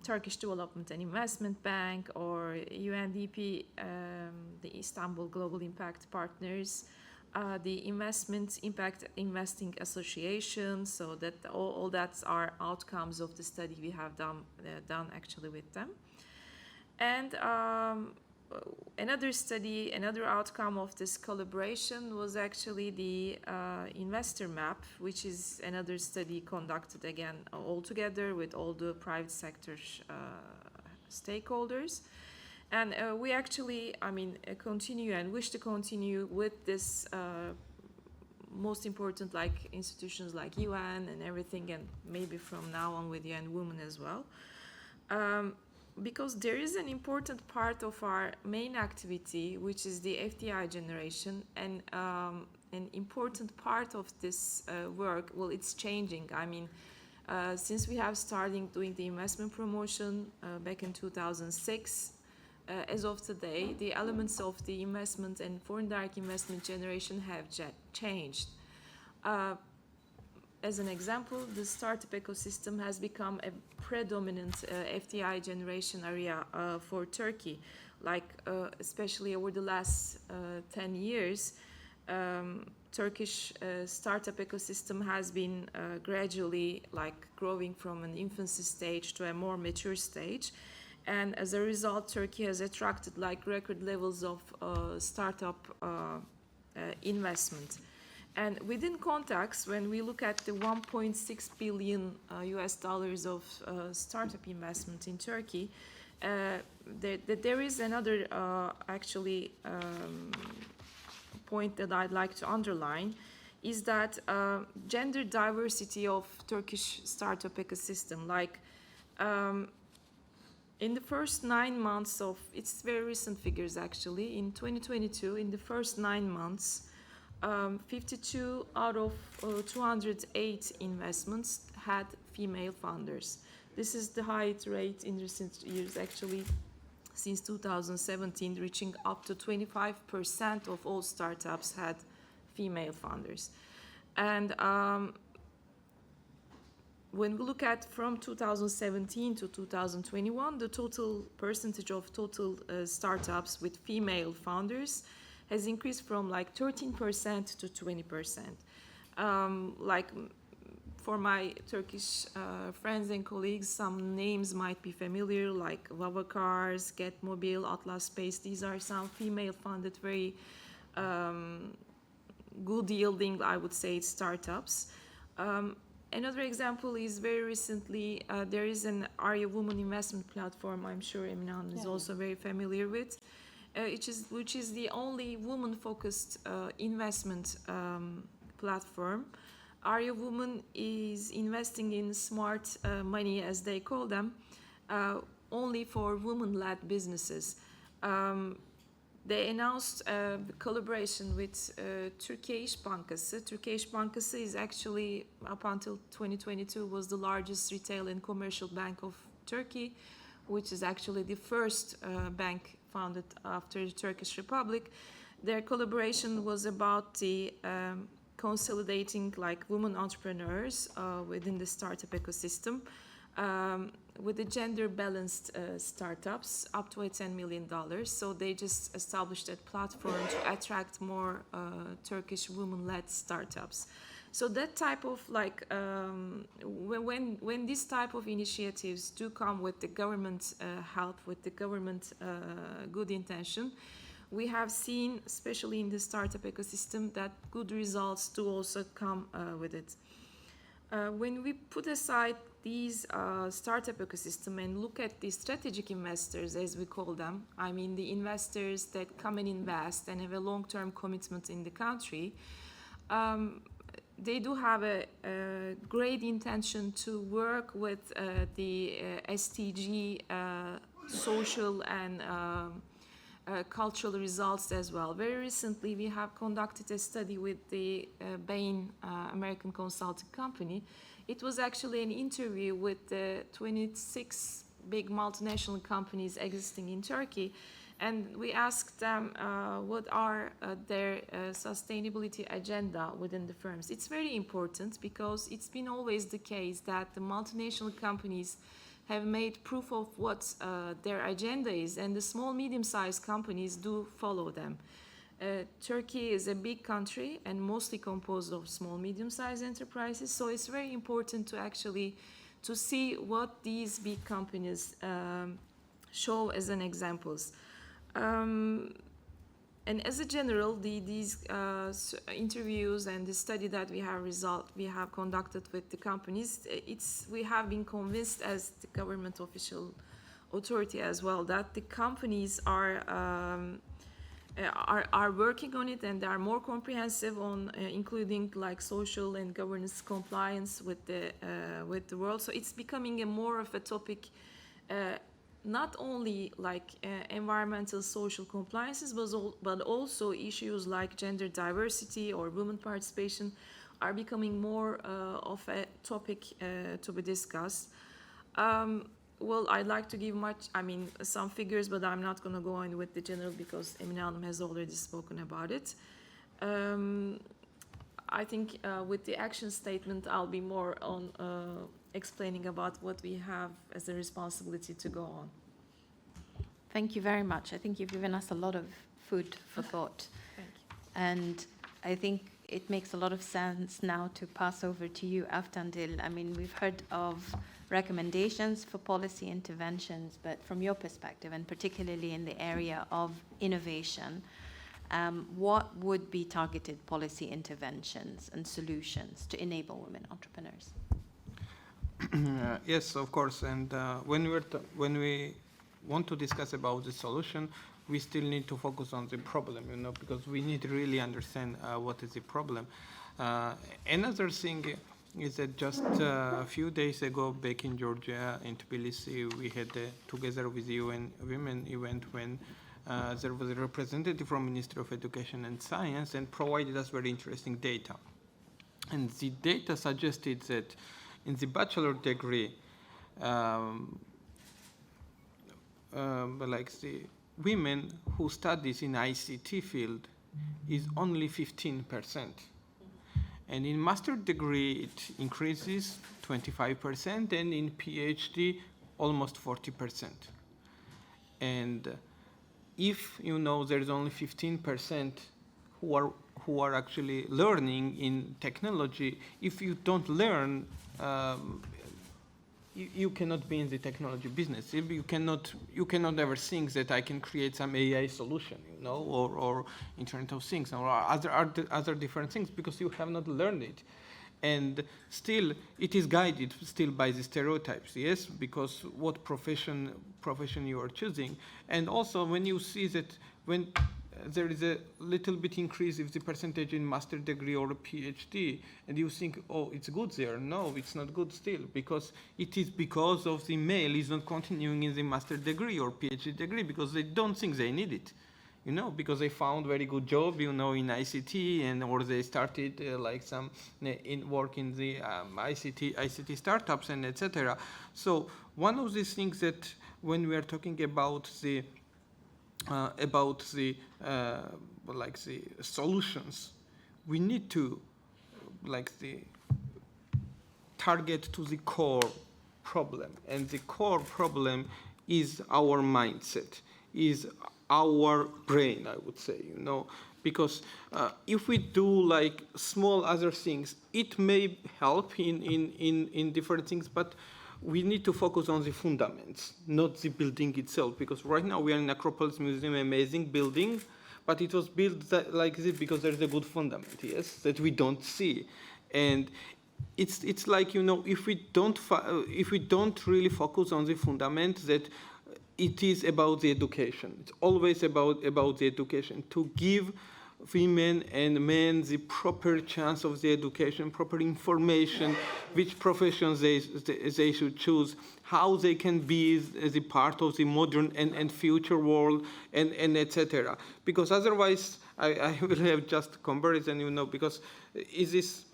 Turkish Development and Investment Bank, or UNDP, the Istanbul Global Impact Partners, the Investment Impact Investing Association. So that all that's are outcomes of the study we have done actually with them. And another outcome of this collaboration was actually the investor map, which is another study conducted again all together with all the private sector stakeholders. And we actually, continue and wish to continue with this most important, like institutions like UN and everything, and maybe from now on with UNWOMEN as well. Because there is an important part of our main activity, which is the FDI generation, and an important part of this work, well, it's changing. Since we have started doing the investment promotion back in 2006, as of today, the elements of the investment and foreign direct investment generation have changed. As an example, the startup ecosystem has become a predominant FDI generation area for Turkey. Especially over the last 10 years, Turkish startup ecosystem has been gradually like growing from an infancy stage to a more mature stage. And as a result, Turkey has attracted like record levels of startup investment. And within context, when we look at the 1.6 billion US dollars of startup investment in Turkey, there is another point that I'd like to underline, is that gender diversity of Turkish startup ecosystem. Like in the first 9 months of, it's very recent figures actually, in 2022, in the first 9 months, 52 out of 208 investments had female founders. This is the highest rate in recent years, actually, since 2017, reaching up to 25% of all startups had female founders. And when we look at from 2017 to 2021, the total percentage of total startups with female founders has increased from like 13% to 20%. Like for my Turkish friends and colleagues, some names might be familiar, like Vava Cars, Getmobil, Atlas Space. These are some female-funded, very good yielding, I would say, startups. Another example is very recently, there is an Alia woman investment platform, I'm sure Emine is also very familiar with, which is the only woman-focused investment platform. Alia Women is investing in smart money, as they call them, only for women-led businesses. They announced a collaboration with Turkish Bankası. Turkish Bankası is actually, up until 2022, was the largest retail and commercial bank of Turkey, which is actually the first bank founded after the Turkish Republic. Their collaboration was about the consolidating like women entrepreneurs within the startup ecosystem with the gender balanced startups up to $10 million. So they just established that platform to attract more Turkish women-led startups. So that type of like when these type of initiatives do come with the government help, with the government good intention, we have seen, especially in the startup ecosystem, that good results do also come with it. When we put aside these startup ecosystem and look at the strategic investors, as we call them, I mean the investors that come and invest and have a long-term commitment in the country, they do have a great intention to work with the SDG social and cultural results as well. Very recently, we have conducted a study with the Bain American consulting company. It was actually an interview with the 26 big multinational companies existing in Turkey, and we asked them what are their sustainability agenda within the firms. It's very important because it's been always the case that the multinational companies have made proof of what their agenda is, and the small, medium-sized companies do follow them. Turkey is a big country and mostly composed of small, medium-sized enterprises, so it's very important to actually to see what these big companies show as an examples. And as a general, these interviews and the study that we have conducted with the companies, we have been convinced as the government official authority as well that the companies are working on it, and they are more comprehensive on including like social and governance compliance with the world. So it's becoming a more of a topic. Not only like environmental social compliances, but also issues like gender diversity or women participation are becoming more of a topic to be discussed. Well, I'd like to give some figures, but I'm not going to go on with the general because Emine has already spoken about it. I think with the action statement, I'll be more on explaining about what we have as a responsibility to go on. Thank you very much. I think you've given us a lot of food for thought. Thank you. And I think it makes a lot of sense now to pass over to you, Avtandil. I mean, we've heard of recommendations for policy interventions, but from your perspective, and particularly in the area of innovation, what would be targeted policy interventions and solutions to enable women entrepreneurs? Yes, of course. And when we want to discuss about the solution, we still need to focus on the problem, because we need to really understand what is the problem. Another thing is that just a few days ago, back in Georgia, in Tbilisi, we had together with the UNWOMEN event when there was a representative from Ministry of Education and Science and provided us very interesting data. And the data suggested that in the bachelor degree, like the women who studies in ICT field is only 15%. And in master degree, it increases 25%, and in PhD, almost 40%. And if there is only 15% who are actually learning in technology, if you don't learn, you cannot be in the technology business. You cannot ever think that I can create some AI solution, or Internet of Things, or other different things, because you have not learned it. And still, it is guided still by the stereotypes, yes, because what profession you are choosing. And also, when you see that when there is a little bit increase of the percentage in master degree or a PhD, and you think, oh, it's good there. No, it's not good still, because it is because of the male is not continuing in the master degree or PhD degree, because they don't think they need it, because they found very good job, in ICT, or they started like some work in the ICT startups and etc. So one of the things that when we are talking about the solutions, we need to target to the core problem, and the core problem is our mindset, is our brain, I would say, because if we do like small other things, it may help in different things, but we need to focus on the fundamentals, not the building itself, because right now we are in Acropolis Museum, amazing building, but it was built like this because there's a good fundament, yes, that we don't see. And it's like, if we don't really focus on the fundament, that it is about the education. It's always about the education, to give women and men the proper chance of the education, proper information, which professions they should choose, how they can be the part of the modern and future world, and etc. Because otherwise, I will have just comparison, because these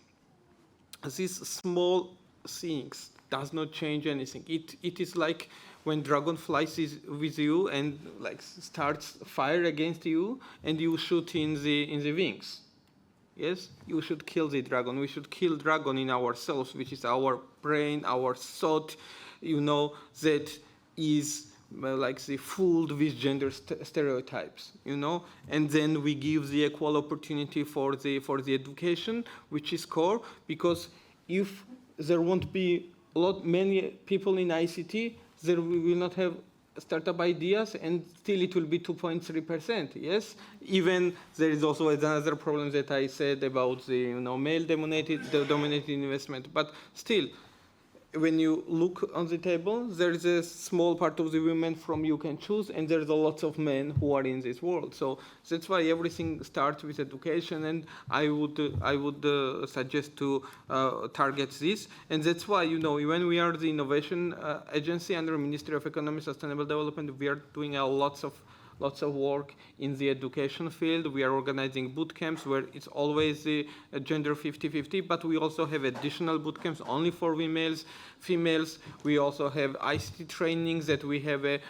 small things does not change anything. It is like when dragon flies with you and starts fire against you, and you shoot in the wings. Yes, you should kill the dragon. We should kill dragon in ourselves, which is our brain, our thought, that is the fooled with gender stereotypes, and then we give the equal opportunity for the education, which is core, because if there won't be many people in ICT, there we will not have startup ideas, and still it will be 2.3%. Yes, even there is also another problem that I said about the male-dominated investment, but still, when you look on the table, there is a small part of the women from you can choose, and there's a lot of men who are in this world. So that's why everything starts with education, and I would suggest to target this. And that's why, when we are the innovation agency under Ministry of Economy Sustainable Development, we are doing lots of work in the education field. We are organizing boot camps where it's always the gender 50-50, but we also have additional boot camps only for females. We also have ICT trainings that we have I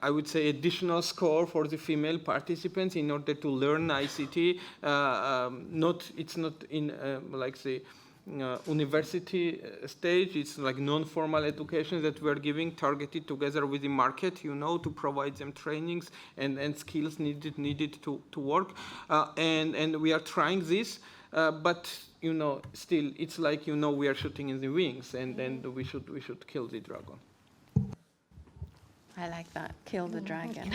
would say additional score for the female participants in order to learn ICT. It's not in university stage. It's like non-formal education that we're giving, targeted together with the market, to provide them trainings and skills needed to work. And we are trying this, but still it's like we are shooting in the wings, and we should kill the dragon. I like that. Kill the dragon.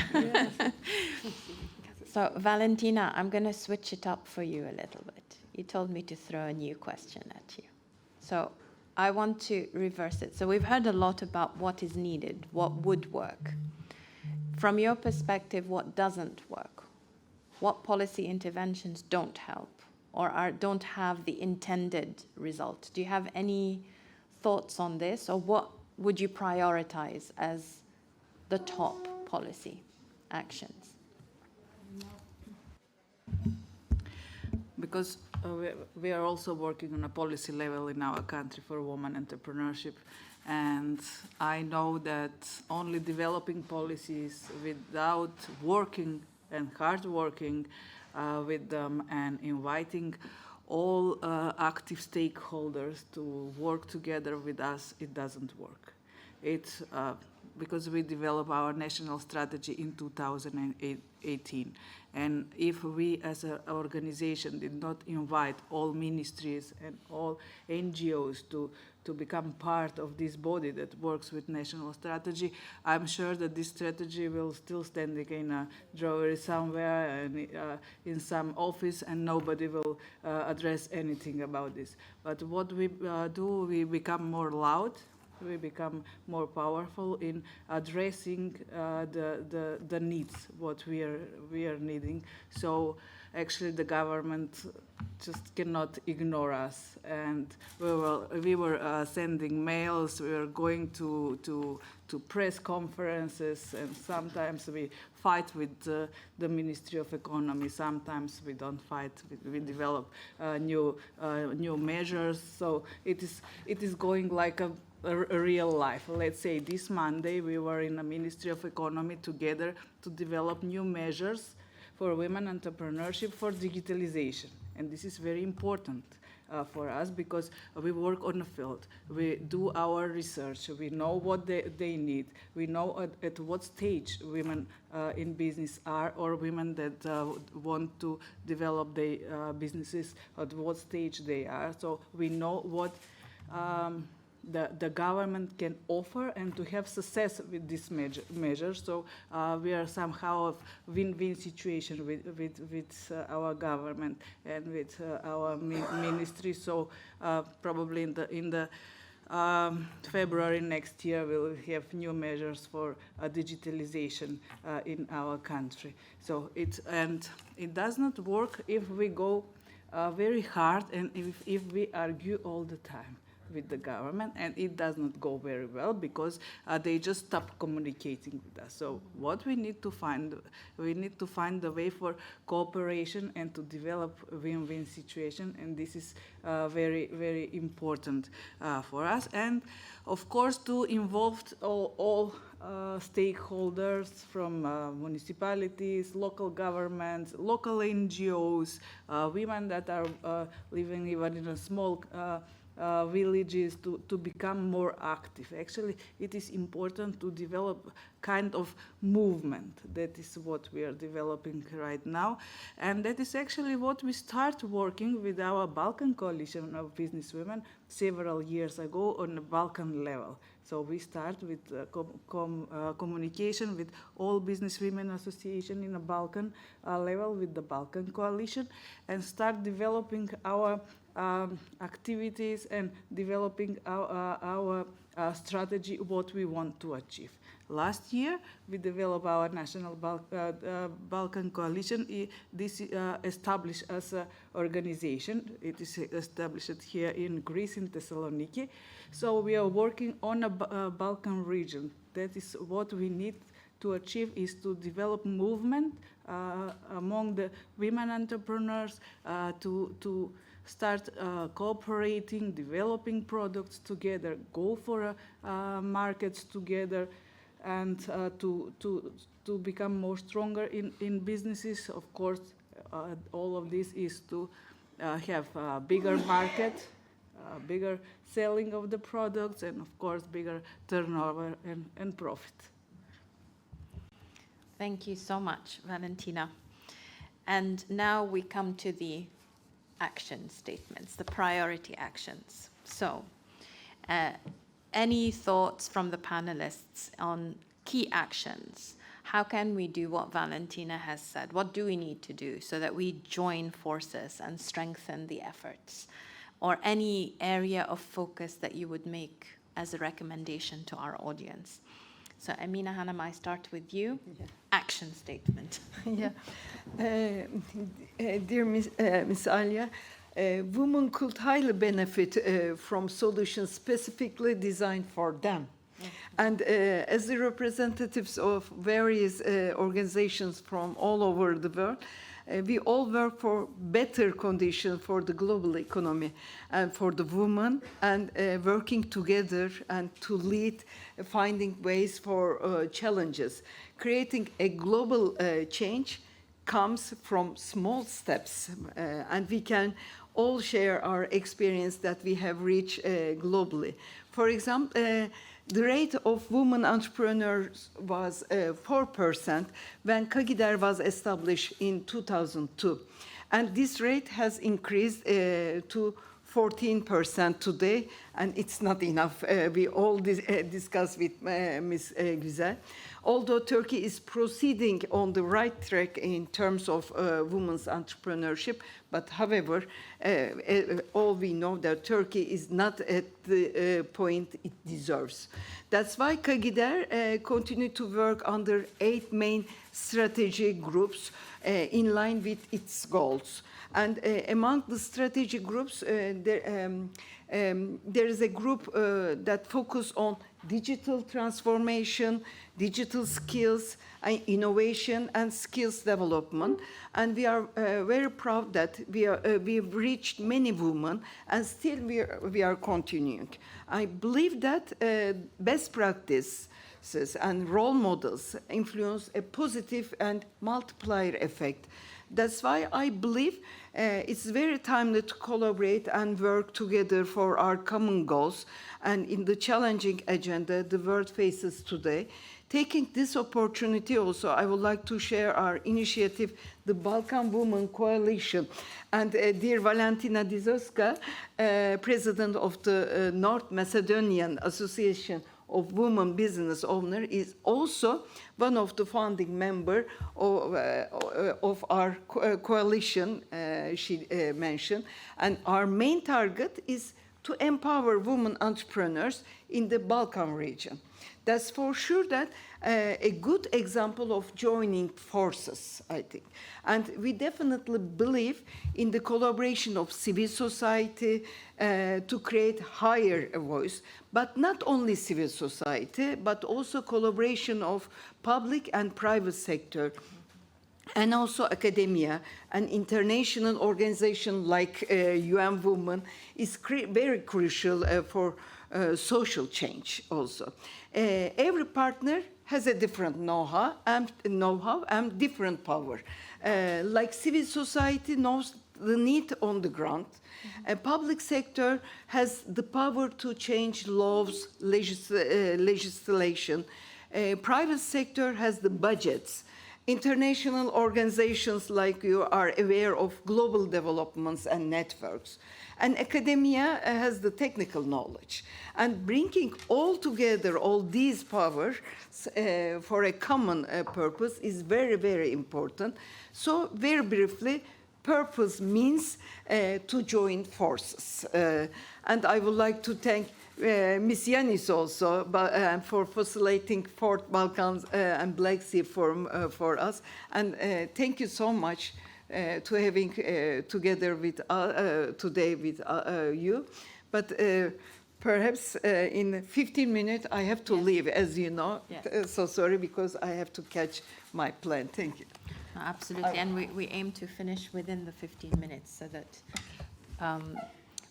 So, Valentina, I'm going to switch it up for you a little bit. You told me to throw a new question at you. So, I want to reverse it. So, we've heard a lot about what is needed, what would work. From your perspective, what doesn't work? What policy interventions don't help or don't have the intended result? Do you have any thoughts on this, or what would you prioritize as the top policy actions? Because we are also working on a policy level in our country for women entrepreneurship, and I know that only developing policies without working and hard working with them and inviting all active stakeholders to work together with us, it doesn't work. It's because we developed our national strategy in 2018. And if we as an organization did not invite all ministries and all NGOs to become part of this body that works with national strategy, I'm sure that this strategy will still standing in a drawer somewhere and in some office, and nobody will address anything about this. But what we do, we become more loud, we become more powerful in addressing the needs, what we are needing. So actually the government just cannot ignore us. And we were sending mails, we were going to press conferences, and sometimes we fight with the Ministry of Economy, sometimes we don't fight, we develop new measures. So it is going like a real life. Let's say this Monday we were in the Ministry of Economy together to develop new measures for women entrepreneurship for digitalization. And this is very important for us because we work on the field. We do our research. We know what they need. We know at what stage women in business are, or women that want to develop their businesses, at what stage they are. So we know what the government can offer, and to have success with this measure. So we are somehow a win-win situation with our government and with our ministry. So probably in the February next year we'll have new measures for digitalization in our country. So it does not work if we go very hard and if we argue all the time with the government, and it does not go very well because they just stop communicating with us. So what we need to find a way for cooperation and to develop a win-win situation, and this is very, very important for us. And of course to involve all stakeholders from municipalities, local governments, local NGOs, women that are living even in a small villages to become more active. Actually, it is important to develop kind of movement. That is what we are developing right now. And that is actually what we start working with our Balkan Coalition of Businesswomen several years ago on the Balkan level. So we start with communication with all businesswomen association in the Balkan level with the Balkan Coalition, and start developing our activities and developing our strategy, what we want to achieve. Last year, we developed our national Balkan Coalition. This established as an organization. It is established here in Greece, in Thessaloniki. So we are working on a Balkan region. That is what we need to achieve, is to develop movement among the women entrepreneurs to start cooperating, developing products together, go for markets together, and to become more stronger in businesses. Of course, all of this is to have a bigger market, bigger selling of the products, and of course, bigger turnover and profit. Thank you so much, Valentina. And now we come to the action statements, the priority actions. So, any thoughts from the panelists on key actions? How can we do what Valentina has said? What do we need to do so that we join forces and strengthen the efforts? Or any area of focus that you would make as a recommendation to our audience? So, Emine Hanım, I start with you. Yeah. Action statement. Yeah. Dear Ms. Alia, women could highly benefit from solutions specifically designed for them. And as the representatives of various organizations from all over the world, we all work for better conditions for the global economy and for the women, and working together and to lead, finding ways for challenges. Creating a global change comes from small steps, and we can all share our experience that we have reached globally. For example, the rate of women entrepreneurs was 4% when Kagider was established in 2002. And this rate has increased to 14% today, and it's not enough. We all discussed with Ms. Güzel. Although Turkey is proceeding on the right track in terms of women's entrepreneurship, but however, all we know that Turkey is not at the point it deserves. That's why Kagider continued to work under 8 main strategy groups in line with its goals. And among the strategy groups, there is a group that focuses on digital transformation, digital skills, innovation, and skills development. And we are very proud that we've reached many women, and still we are continuing. I believe that best practices and role models influence a positive and multiplier effect. That's why I believe it's very timely to collaborate and work together for our common goals and in the challenging agenda the world faces today. Taking this opportunity also, I would like to share our initiative, the Balkan Women Coalition. And dear Valentina Dizoska, president of the North Macedonian Association of Women Business Owners, is also one of the founding members of our coalition, she mentioned. And our main target is to empower women entrepreneurs in the Balkan region. That's for sure that a good example of joining forces, I think. And we definitely believe in the collaboration of civil society to create higher voice, but not only civil society, but also collaboration of public and private sector, and also academia. An international organization like UNWOMEN is very crucial for social change also. Every partner has a different know-how and different power. Like civil society knows the need on the ground. A public sector has the power to change laws, legislation. Private sector has the budgets. International organizations like you are aware of global developments and networks. And academia has the technical knowledge. And bringing all together all these powers for a common purpose is very, very important. So very briefly, purpose means to join forces. And I would like to thank Ms. Yanis also for facilitating 4th Balkans and Black Sea Forum for us. And thank you so much to having together with today with you. But perhaps in 15 minutes I have to leave, as you know. Yes. So sorry, because I have to catch my plane. Thank you. No, absolutely, and we aim to finish within the 15 minutes so that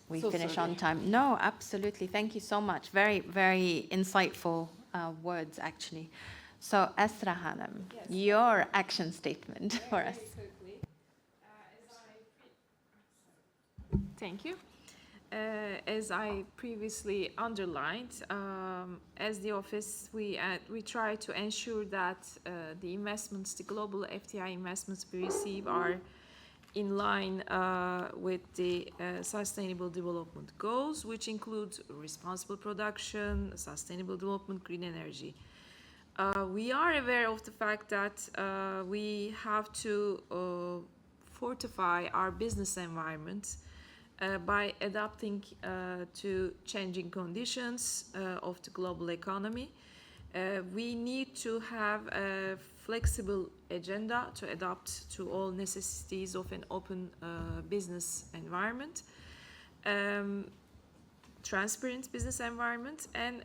we finish on time. No, absolutely. Thank you so much. Very, very insightful words, actually. So, Esra Hanım, yes, your action statement for us. Thank you. as I previously underlined, as the office, we try to ensure that the investments, the global FDI investments we receive are in line with the Sustainable Development Goals, which include responsible production, sustainable development, green energy. We are aware of the fact that we have to fortify our business environment by adapting to changing conditions of the global economy. We need to have a flexible agenda to adapt to all necessities of an open business environment, transparent business environment, and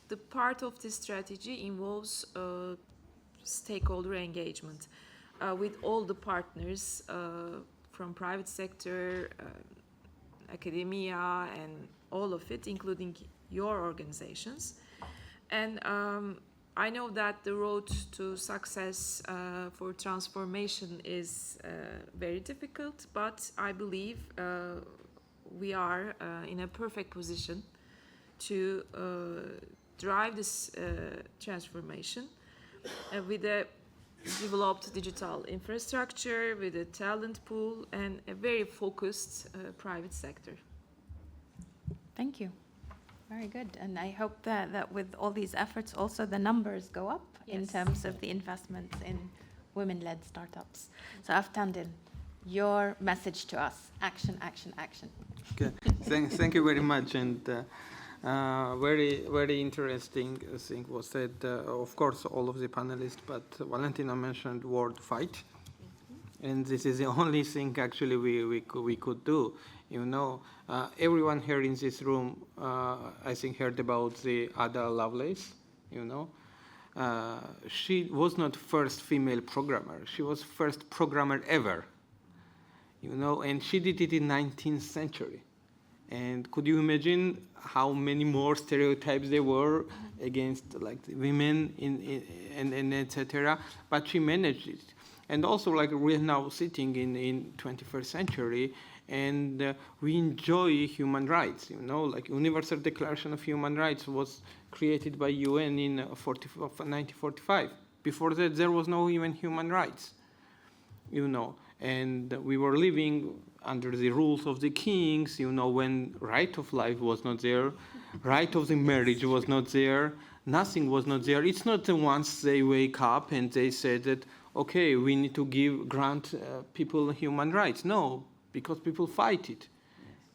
the part of this strategy involves stakeholder engagement with all the partners from private sector, academia, and all of it, including your organizations. And I know that the road to success for transformation is very difficult, but I believe we are in a perfect position to drive this transformation with a developed digital infrastructure, with a talent pool, and a very focused private sector. Thank you. Very good. And I hope that with all these efforts, also the numbers go up in terms of the investments in women-led startups. So Avtandil, your message to us: action, action, action. Okay. Thank you very much. And very interesting thing was said. Of course, all of the panelists, but Valentina mentioned word fight. And this is the only thing actually we could do. You know, everyone here in this room, I think, heard about the Ada Lovelace. You know, she was not first female programmer. She was first programmer ever. You know, and she did it in 19th century. And could you imagine how many more stereotypes there were against like the women and etc. But she managed it. And also, like, we're now sitting in 21st century, and we enjoy human rights. You know, like Universal Declaration of Human Rights was created by UN in 1945. Before that, there was no even human rights. You know, and we were living under the rules of the kings. You know, when right of life was not there, right of the marriage was not there, nothing was not there. It's not the once they wake up and they say that, okay, we need to grant people human rights. No, because people fight it.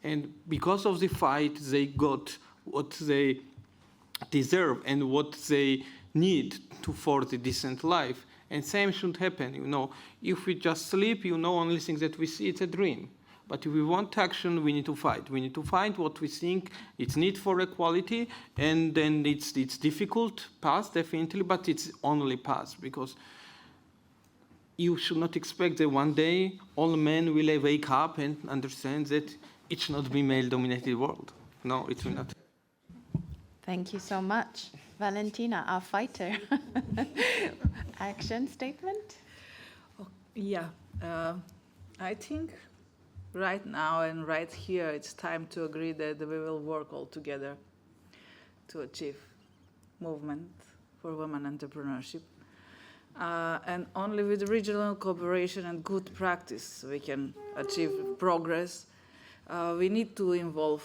And because of the fight, they got what they deserve and what they need for the decent life. And same should happen, you know. If we just sleep, you know, only thing that we see, it's a dream. But if we want action, we need to fight. We need to find what we think it's need for equality, and then it's difficult path, definitely, but it's only path, because you should not expect that one day all men will wake up and understand that it should not be male-dominated world. No, it will not. Thank you so much. Valentina, our fighter. Action statement? Yeah, I think right now and right here it's time to agree that we will work all together to achieve movement for women entrepreneurship. And only with regional cooperation and good practice we can achieve progress. We need to involve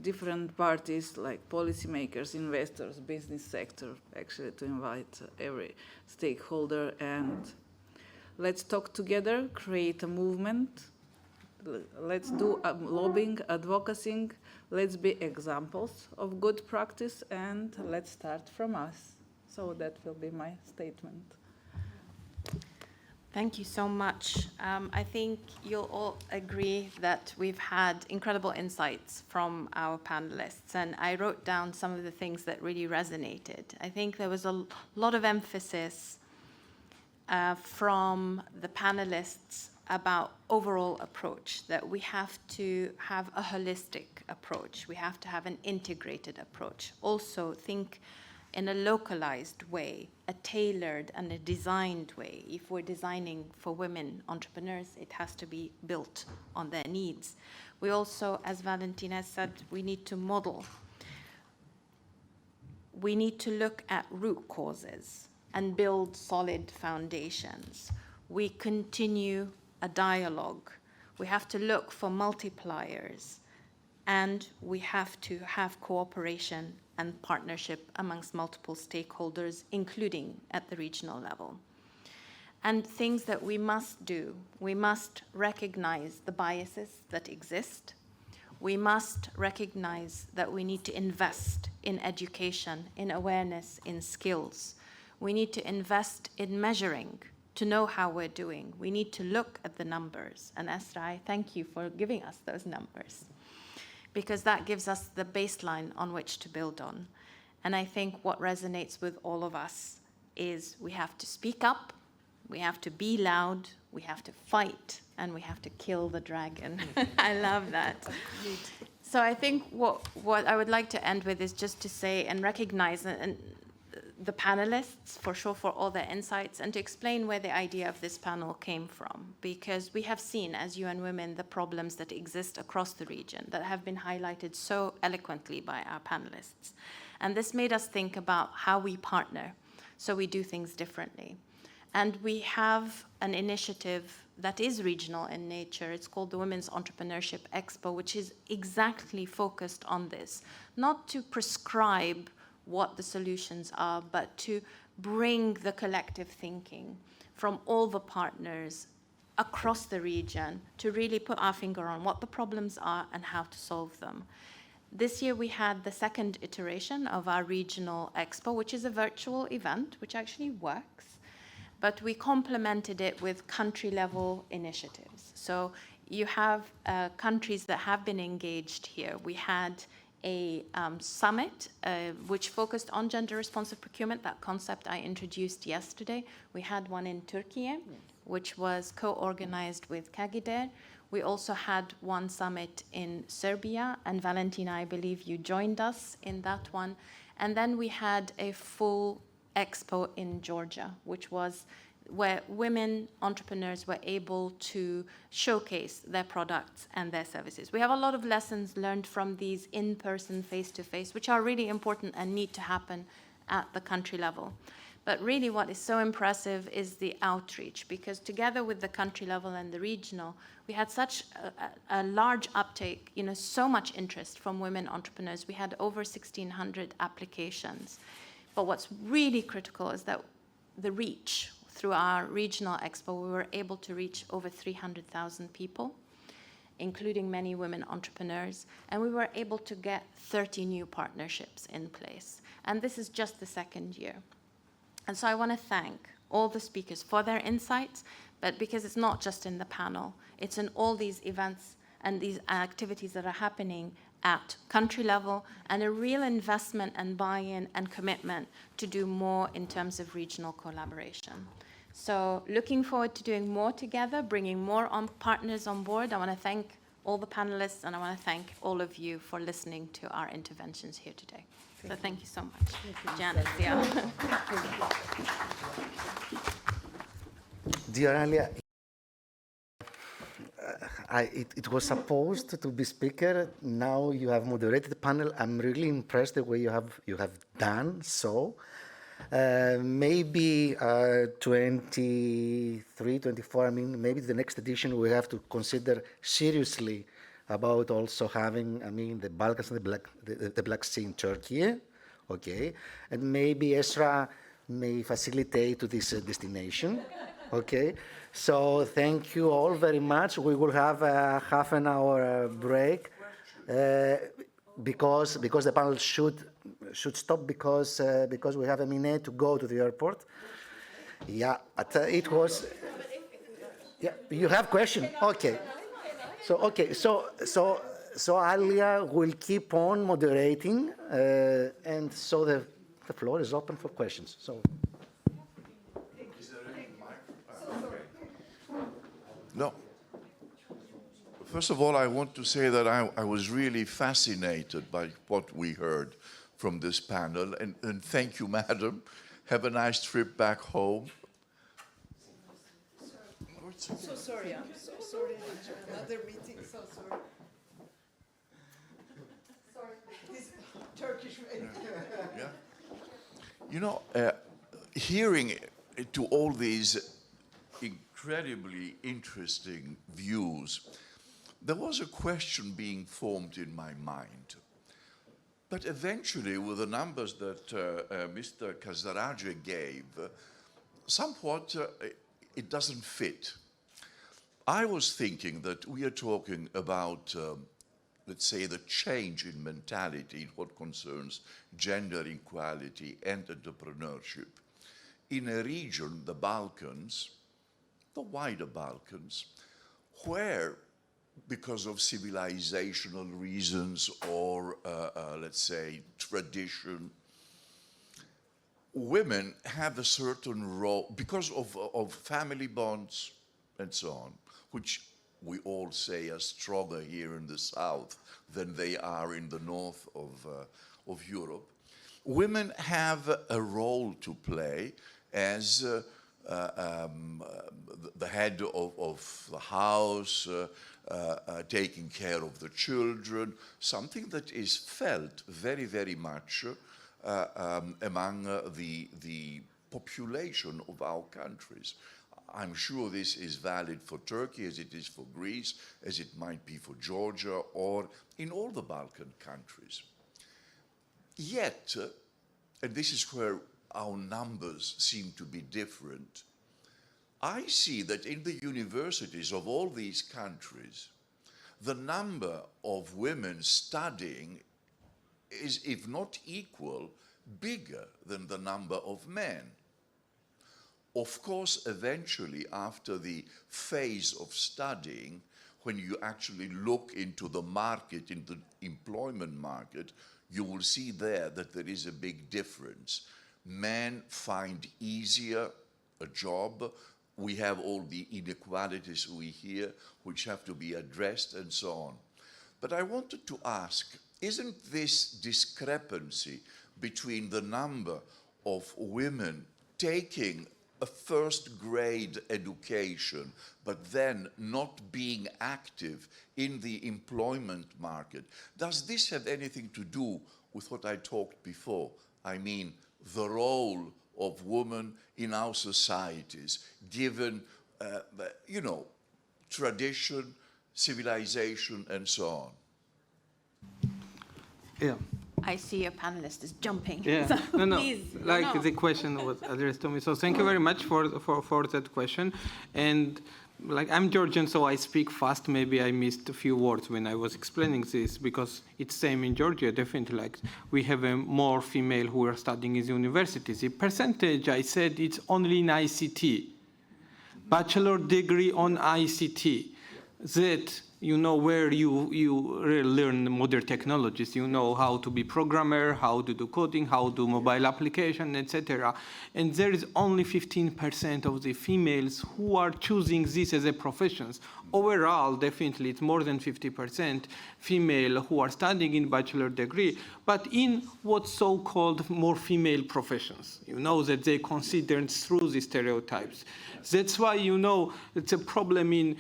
different parties like policymakers, investors, business sector, actually to invite every stakeholder, and let's talk together, create a movement. Let's do lobbying, advocacy. Let's be examples of good practice, and let's start from us. So that will be my statement. Thank you so much. I think you'll all agree that we've had incredible insights from our panelists, and I wrote down some of the things that really resonated. I think there was a lot of emphasis from the panelists about overall approach, that we have to have a holistic approach. We have to have an integrated approach. Also think in a localized way, a tailored and a designed way. If we're designing for women entrepreneurs, it has to be built on their needs. We also, as Valentina said, we need to model. We need to look at root causes and build solid foundations. We continue a dialogue. We have to look for multipliers, and we have to have cooperation and partnership amongst multiple stakeholders, including at the regional level. And things that we must do: we must recognize the biases that exist. We must recognize that we need to invest in education, in awareness, in skills. We need to invest in measuring to know how we're doing. We need to look at the numbers. And Esra, I thank you for giving us those numbers, because that gives us the baseline on which to build on. And I think what resonates with all of us is we have to speak up, we have to be loud, we have to fight, and we have to kill the dragon. I love that. So I think what I would like to end with is just to say and recognize and the panelists, for sure, for all their insights, and to explain where the idea of this panel came from. Because we have seen, as UN Women, the problems that exist across the region that have been highlighted so eloquently by our panelists. And this made us think about how we partner, so we do things differently. And we have an initiative that is regional in nature. It's called the Women's Entrepreneurship Expo, which is exactly focused on this, not to prescribe what the solutions are, but to bring the collective thinking from all the partners across the region to really put our finger on what the problems are and how to solve them. This year we had the second iteration of our regional expo, which is a virtual event, which actually works, but we complemented it with country-level initiatives. So you have countries that have been engaged here. We had a summit which focused on gender-responsive procurement, that concept I introduced yesterday. We had one in Turkey, which was co-organized with Kagider. We also had one summit in Serbia, and Valentina, I believe you joined us in that one. And then we had a full expo in Georgia, which was where women entrepreneurs were able to showcase their products and their services. We have a lot of lessons learned from these in-person, face-to-face, which are really important and need to happen at the country level. But really what is so impressive is the outreach, because together with the country level and the regional, we had such a large uptake, so much interest from women entrepreneurs. We had over 1,600 applications. But what's really critical is that the reach. Through our regional expo, we were able to reach over 300,000 people, including many women entrepreneurs, and we were able to get 30 new partnerships in place. And this is just the second year. And so I want to thank all the speakers for their insights, but because it's not just in the panel, it's in all these events and these activities that are happening at country level, and a real investment and buy-in and commitment to do more in terms of regional collaboration. So looking forward to doing more together, bringing more partners on board. I want to thank all the panelists, and I want to thank all of you for listening to our interventions here today. So thank you so much. Janice, yeah. Dear Alia, it was supposed to be speaker. Now you have moderated the panel. I'm really impressed the way you have done so. Maybe 23, 24. I mean, maybe the next edition we have to consider seriously about also having, the Balkans and the Black Sea in Turkey. Okay, and maybe Esra may facilitate to this destination. Okay, so thank you all very much. We will have a half an hour break because the panel should stop because we have Emine to go to the airport. Yeah, but it was. Yeah, you have question? Okay. So Alia will keep on moderating, and so the floor is open for questions. So. No. First of all, I want to say that I was really fascinated by what we heard from this panel, and thank you, madam. Have a nice trip back home. So sorry, I'm so sorry. Another meeting, so sorry. You know, hearing to all these incredibly interesting views, there was a question being formed in my mind. But eventually, with the numbers that Mr. Kasradze gave, somewhat it doesn't fit. I was thinking that we are talking about, let's say, the change in mentality in what concerns gender equality and entrepreneurship in a region, the Balkans, the wider Balkans, where, because of civilizational reasons or, let's say, tradition, women have a certain role, because of family bonds and so on, which we all say are stronger here in the south than they are in the north of Europe. Women have a role to play as the head of the house, taking care of the children, something that is felt very, very much among the population of our countries. I'm sure this is valid for Turkey as it is for Greece, as it might be for Georgia, or in all the Balkan countries. Yet, and this is where our numbers seem to be different, I see that in the universities of all these countries, the number of women studying is, if not equal, bigger than the number of men. Of course, eventually, after the phase of studying, when you actually look into the market, into the employment market, you will see there that there is a big difference. Men find easier a job. We have all the inequalities we hear, which have to be addressed and so on. But I wanted to ask, isn't this discrepancy between the number of women taking a first-grade education, but then not being active in the employment market, does this have anything to do with what I talked before? I mean, the role of women in our societies, given, you know, tradition, civilization, and so on. Yeah. I see your panelist is jumping. Yeah, So no. please, Like the question was addressed to me. So thank you very much for that question. And like I'm Georgian, so I speak fast. Maybe I missed a few words when I was explaining this, because it's same in Georgia. Definitely, like we have more female who are studying in universities. The percentage I said it's only in ICT, bachelor degree on ICT. That you know where you really learn modern technologies. You know how to be programmer, how to do coding, how to do mobile application, etc. And there is only 15% of the females who are choosing this as a profession. Overall, definitely, it's more than 50% female who are studying in bachelor degree, but in what's so-called more female professions. You know that they considered through the stereotypes. That's why, you know, it's a problem in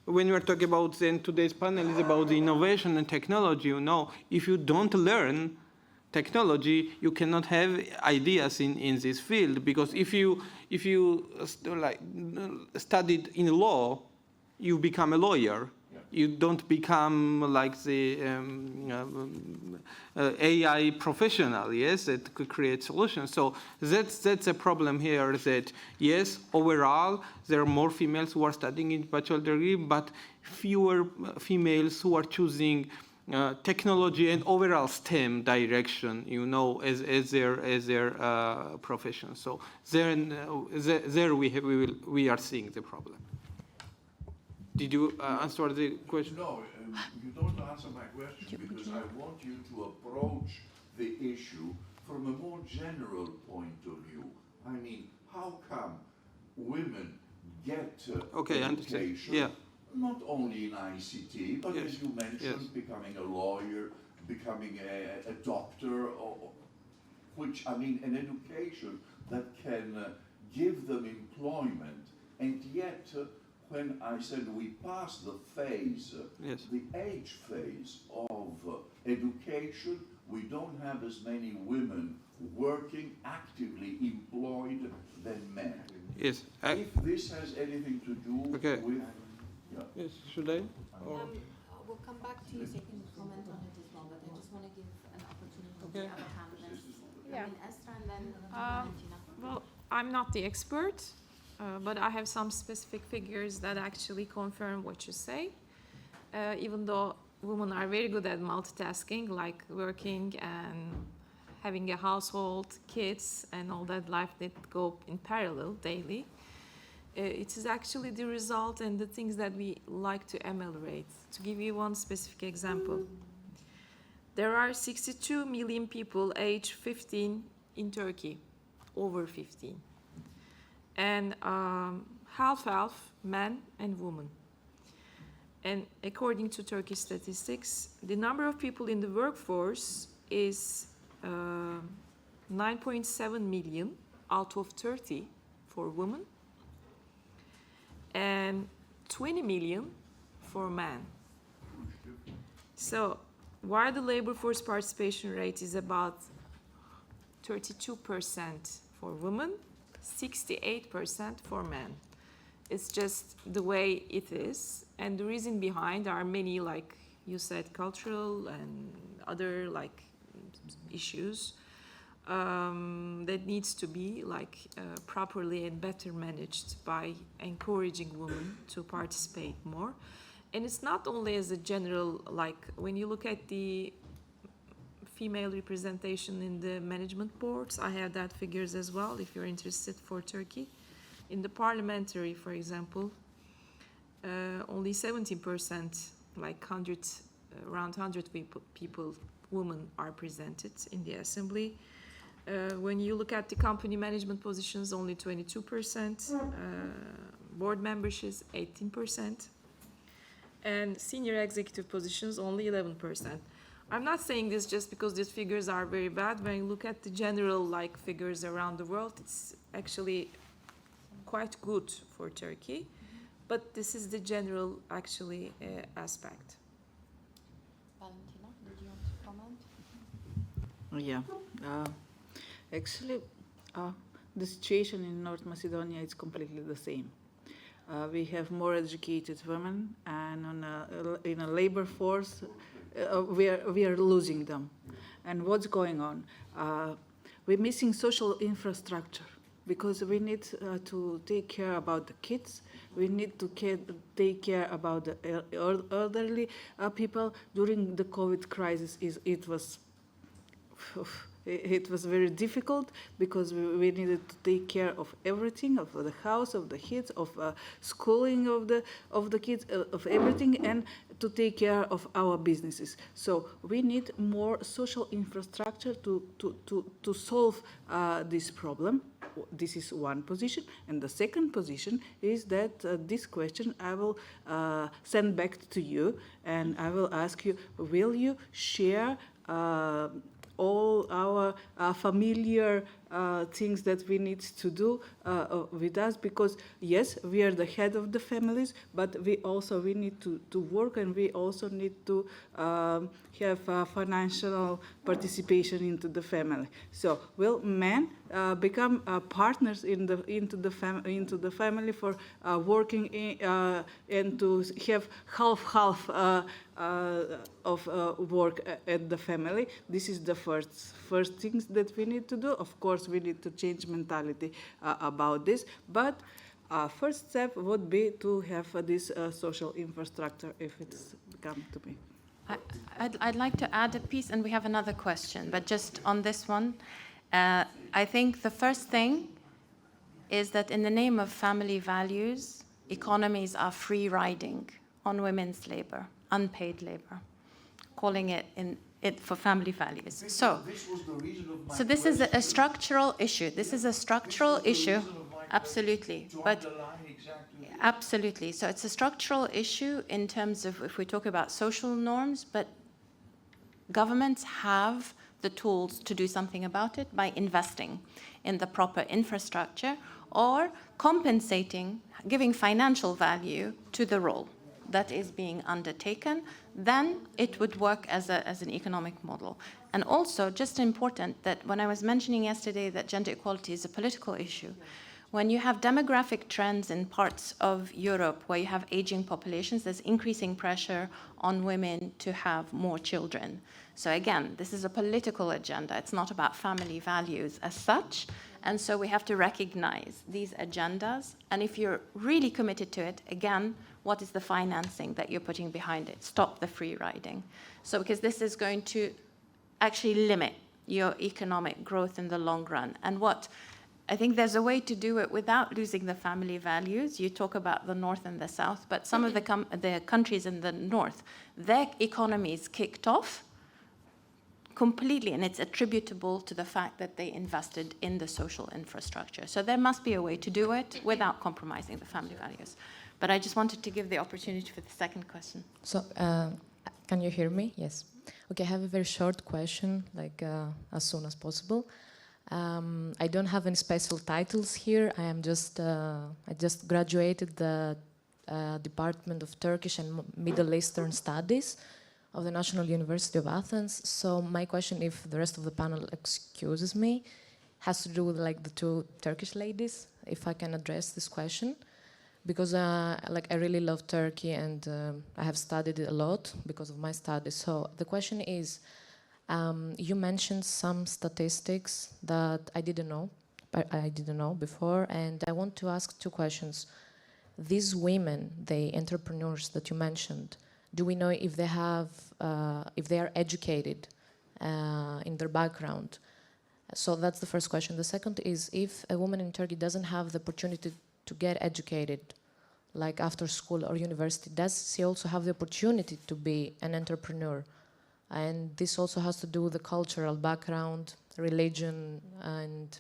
when we're talking about, then today's panel is about the innovation and technology, you know, if you don't learn technology, you cannot have ideas in this field, because if you studied in law, you become a lawyer. You don't become like the AI professional, yes, that could create solutions. So that's a problem here, that yes, overall, there are more females who are studying in bachelor degree, but fewer females who are choosing technology and overall STEM direction, you know, as their profession. So there we are seeing the problem. Did you answer the question? No, you don't answer my question, because I want you to approach the issue from a more general point of view. I mean, how come women get education, yeah, not only in ICT, but yes, as you mentioned, yes, becoming a lawyer, becoming a doctor, or, which, I mean, an education that can give them employment, and yet when I said we passed the phase, yes, the age phase of education, we don't have as many women working actively employed than men. Yes. If this has anything to do Okay. with... Yeah. Yes. Should I? Or? We'll come back to you so you can comment on it as well, but I just want to give an opportunity to the other panelists. Yeah. Esther and then Valentina. Well, I'm not the expert, but I have some specific figures that actually confirm what you say. Even though women are very good at multitasking, like working and having a household, kids, and all that life that go in parallel daily, it is actually the result and the things that we like to ameliorate. To give you one specific example, there are 62 million people aged 15 in Turkey, over 15, and half-half men and women. And according to Turkish statistics, the number of people in the workforce is 9.7 million out of 30 for women and 20 million for men. So while the labor force participation rate is about 32% for women, 68% for men. It's just the way it is. And the reason behind are many, like you said, cultural and other like issues that needs to be like properly and better managed by encouraging women to participate more. And it's not only as a general, like when you look at the female representation in the management boards, I have that figures as well if you're interested for Turkey. In the parliamentary, for example, only 17%, like around 100 people, women are presented in the assembly. When you look at the company management positions, only 22%, board memberships 18%, and senior executive positions only 11%. I'm not saying this just because these figures are very bad. When you look at the general like figures around the world, it's actually quite good for Turkey, but this is the general actually aspect. Valentina, did you want to comment? Yeah. Actually, the situation in North Macedonia is completely the same. We have more educated women, and in a labor force, we are losing them. And what's going on? We're missing social infrastructure because we need to take care about the kids. We need to take care about the elderly people. During the COVID crisis, it was very difficult because we needed to take care of everything, of the house, of the kids, of schooling of the kids, of everything, and to take care of our businesses. So we need more social infrastructure to solve this problem. This is one position. And the second position is that this question I will send back to you, and I will ask you, will you share all our familiar things that we need to do with us, because yes, we are the head of the families, but we need to work, and we also need to have financial participation into the family. So will men become partners into the family for working and to have half of work at the family? This is the first things that we need to do. Of course, we need to change mentality about this, but first step would be to have this social infrastructure if it's come to be. I'd like to add a piece, and we have another question, but just on this one, I think the first thing is that in the name of family values, economies are free riding on women's labor, unpaid labor, calling it for family values. So this is a structural issue. This is a structural issue, absolutely. But absolutely. So it's a structural issue in terms of if we talk about social norms, but governments have the tools to do something about it by investing in the proper infrastructure or compensating, giving financial value to the role. that is being undertaken, then it would work as an economic model. And also, just important that when I was mentioning yesterday that gender equality is a political issue, when you have demographic trends in parts of Europe where you have aging populations, there's increasing pressure on women to have more children. So again, this is a political agenda. It's not about family values as such. And so we have to recognize these agendas. And if you're really committed to it, again, what is the financing that you're putting behind it? Stop the free riding. So because this is going to actually limit your economic growth in the long run. And what I think there's a way to do it without losing the family values. You talk about the North and the South, but some of the countries in the North, their economies kicked off completely, and it's attributable to the fact that they invested in the social infrastructure. So there must be a way to do it without compromising the family values. But I just wanted to give the opportunity for the second question. So, can you hear me? Yes. Okay, I have a very short question, like as soon as possible. I don't have any special titles here. I just graduated the Department of Turkish and Middle Eastern Studies of the National University of Athens. So my question, if the rest of the panel excuses me, has to do with like the two Turkish ladies, if I can address this question. Because like I really love Turkey and I have studied it a lot because of my studies. So the question is, you mentioned some statistics that I didn't know before, and I want to ask two questions. These women, the entrepreneurs that you mentioned, do we know if they have, if they are educated in their background? So that's the first question. The second is, if a woman in Turkey doesn't have the opportunity to get educated, like after school or university, does she also have the opportunity to be an entrepreneur? And this also has to do with the cultural background, religion, and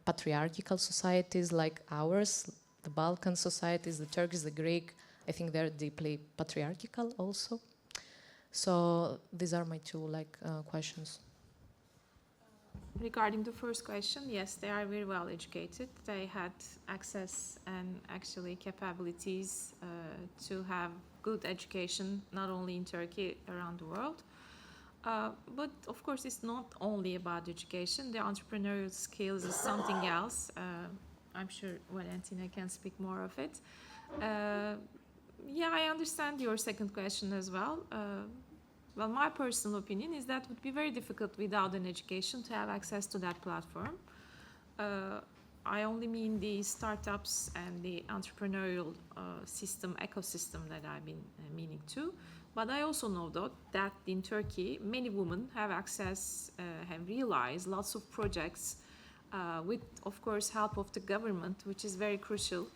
patriarchal societies like ours, the Balkan societies, the Turkish, the Greek. I think they're deeply patriarchal also. So these are my two questions. Regarding the first question, yes, they are very well educated. They had access and actually capabilities to have good education, not only in Turkey, around the world. But of course, it's not only about education. The entrepreneurial skills is something else. I'm sure Valentina can speak more of it. Yeah, I understand your second question as well. Well, my personal opinion is that it would be very difficult without an education to have access to that platform. I only mean the startups and the entrepreneurial ecosystem that I've been meaning to. But I also know that in Turkey, many women have access, have realized lots of projects with, of course, help of the government, which is very crucial.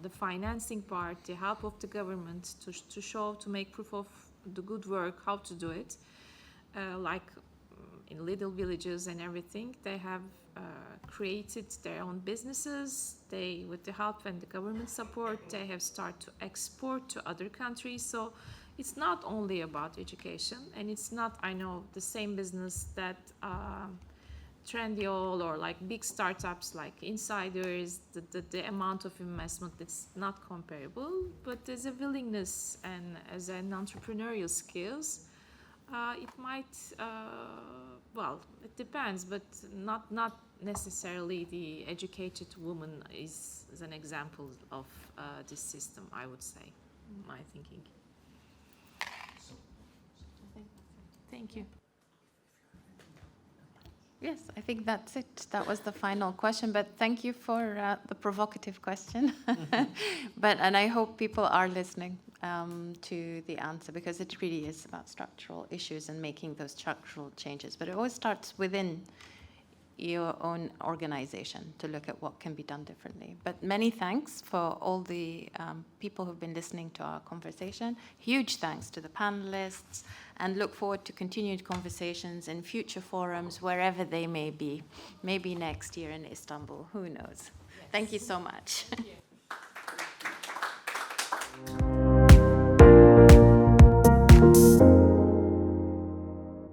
The financing part, the help of the government to make proof of the good work, how to do it. Like in little villages and everything, they have created their own businesses. They, with the help and the government support, they have started to export to other countries. So it's not only about education, and it's not, I know, the same business that Trendyol or like big startups like Insiders, the amount of investment, it's not comparable, but there's a willingness and as an entrepreneurial skills, it might, well, it depends, but not necessarily the educated woman is an example of this system, I would say, my thinking. Thank you. Yes, I think that's it. That was the final question, but thank you for the provocative question. And I hope people are listening to the answer, because it really is about structural issues and making those structural changes. But it always starts within your own organization to look at what can be done differently. But many thanks for all the people who've been listening to our conversation. Huge thanks to the panelists, and look forward to continued conversations in future forums, wherever they may be. Maybe next year in Istanbul, who knows? Yes. Thank you so much.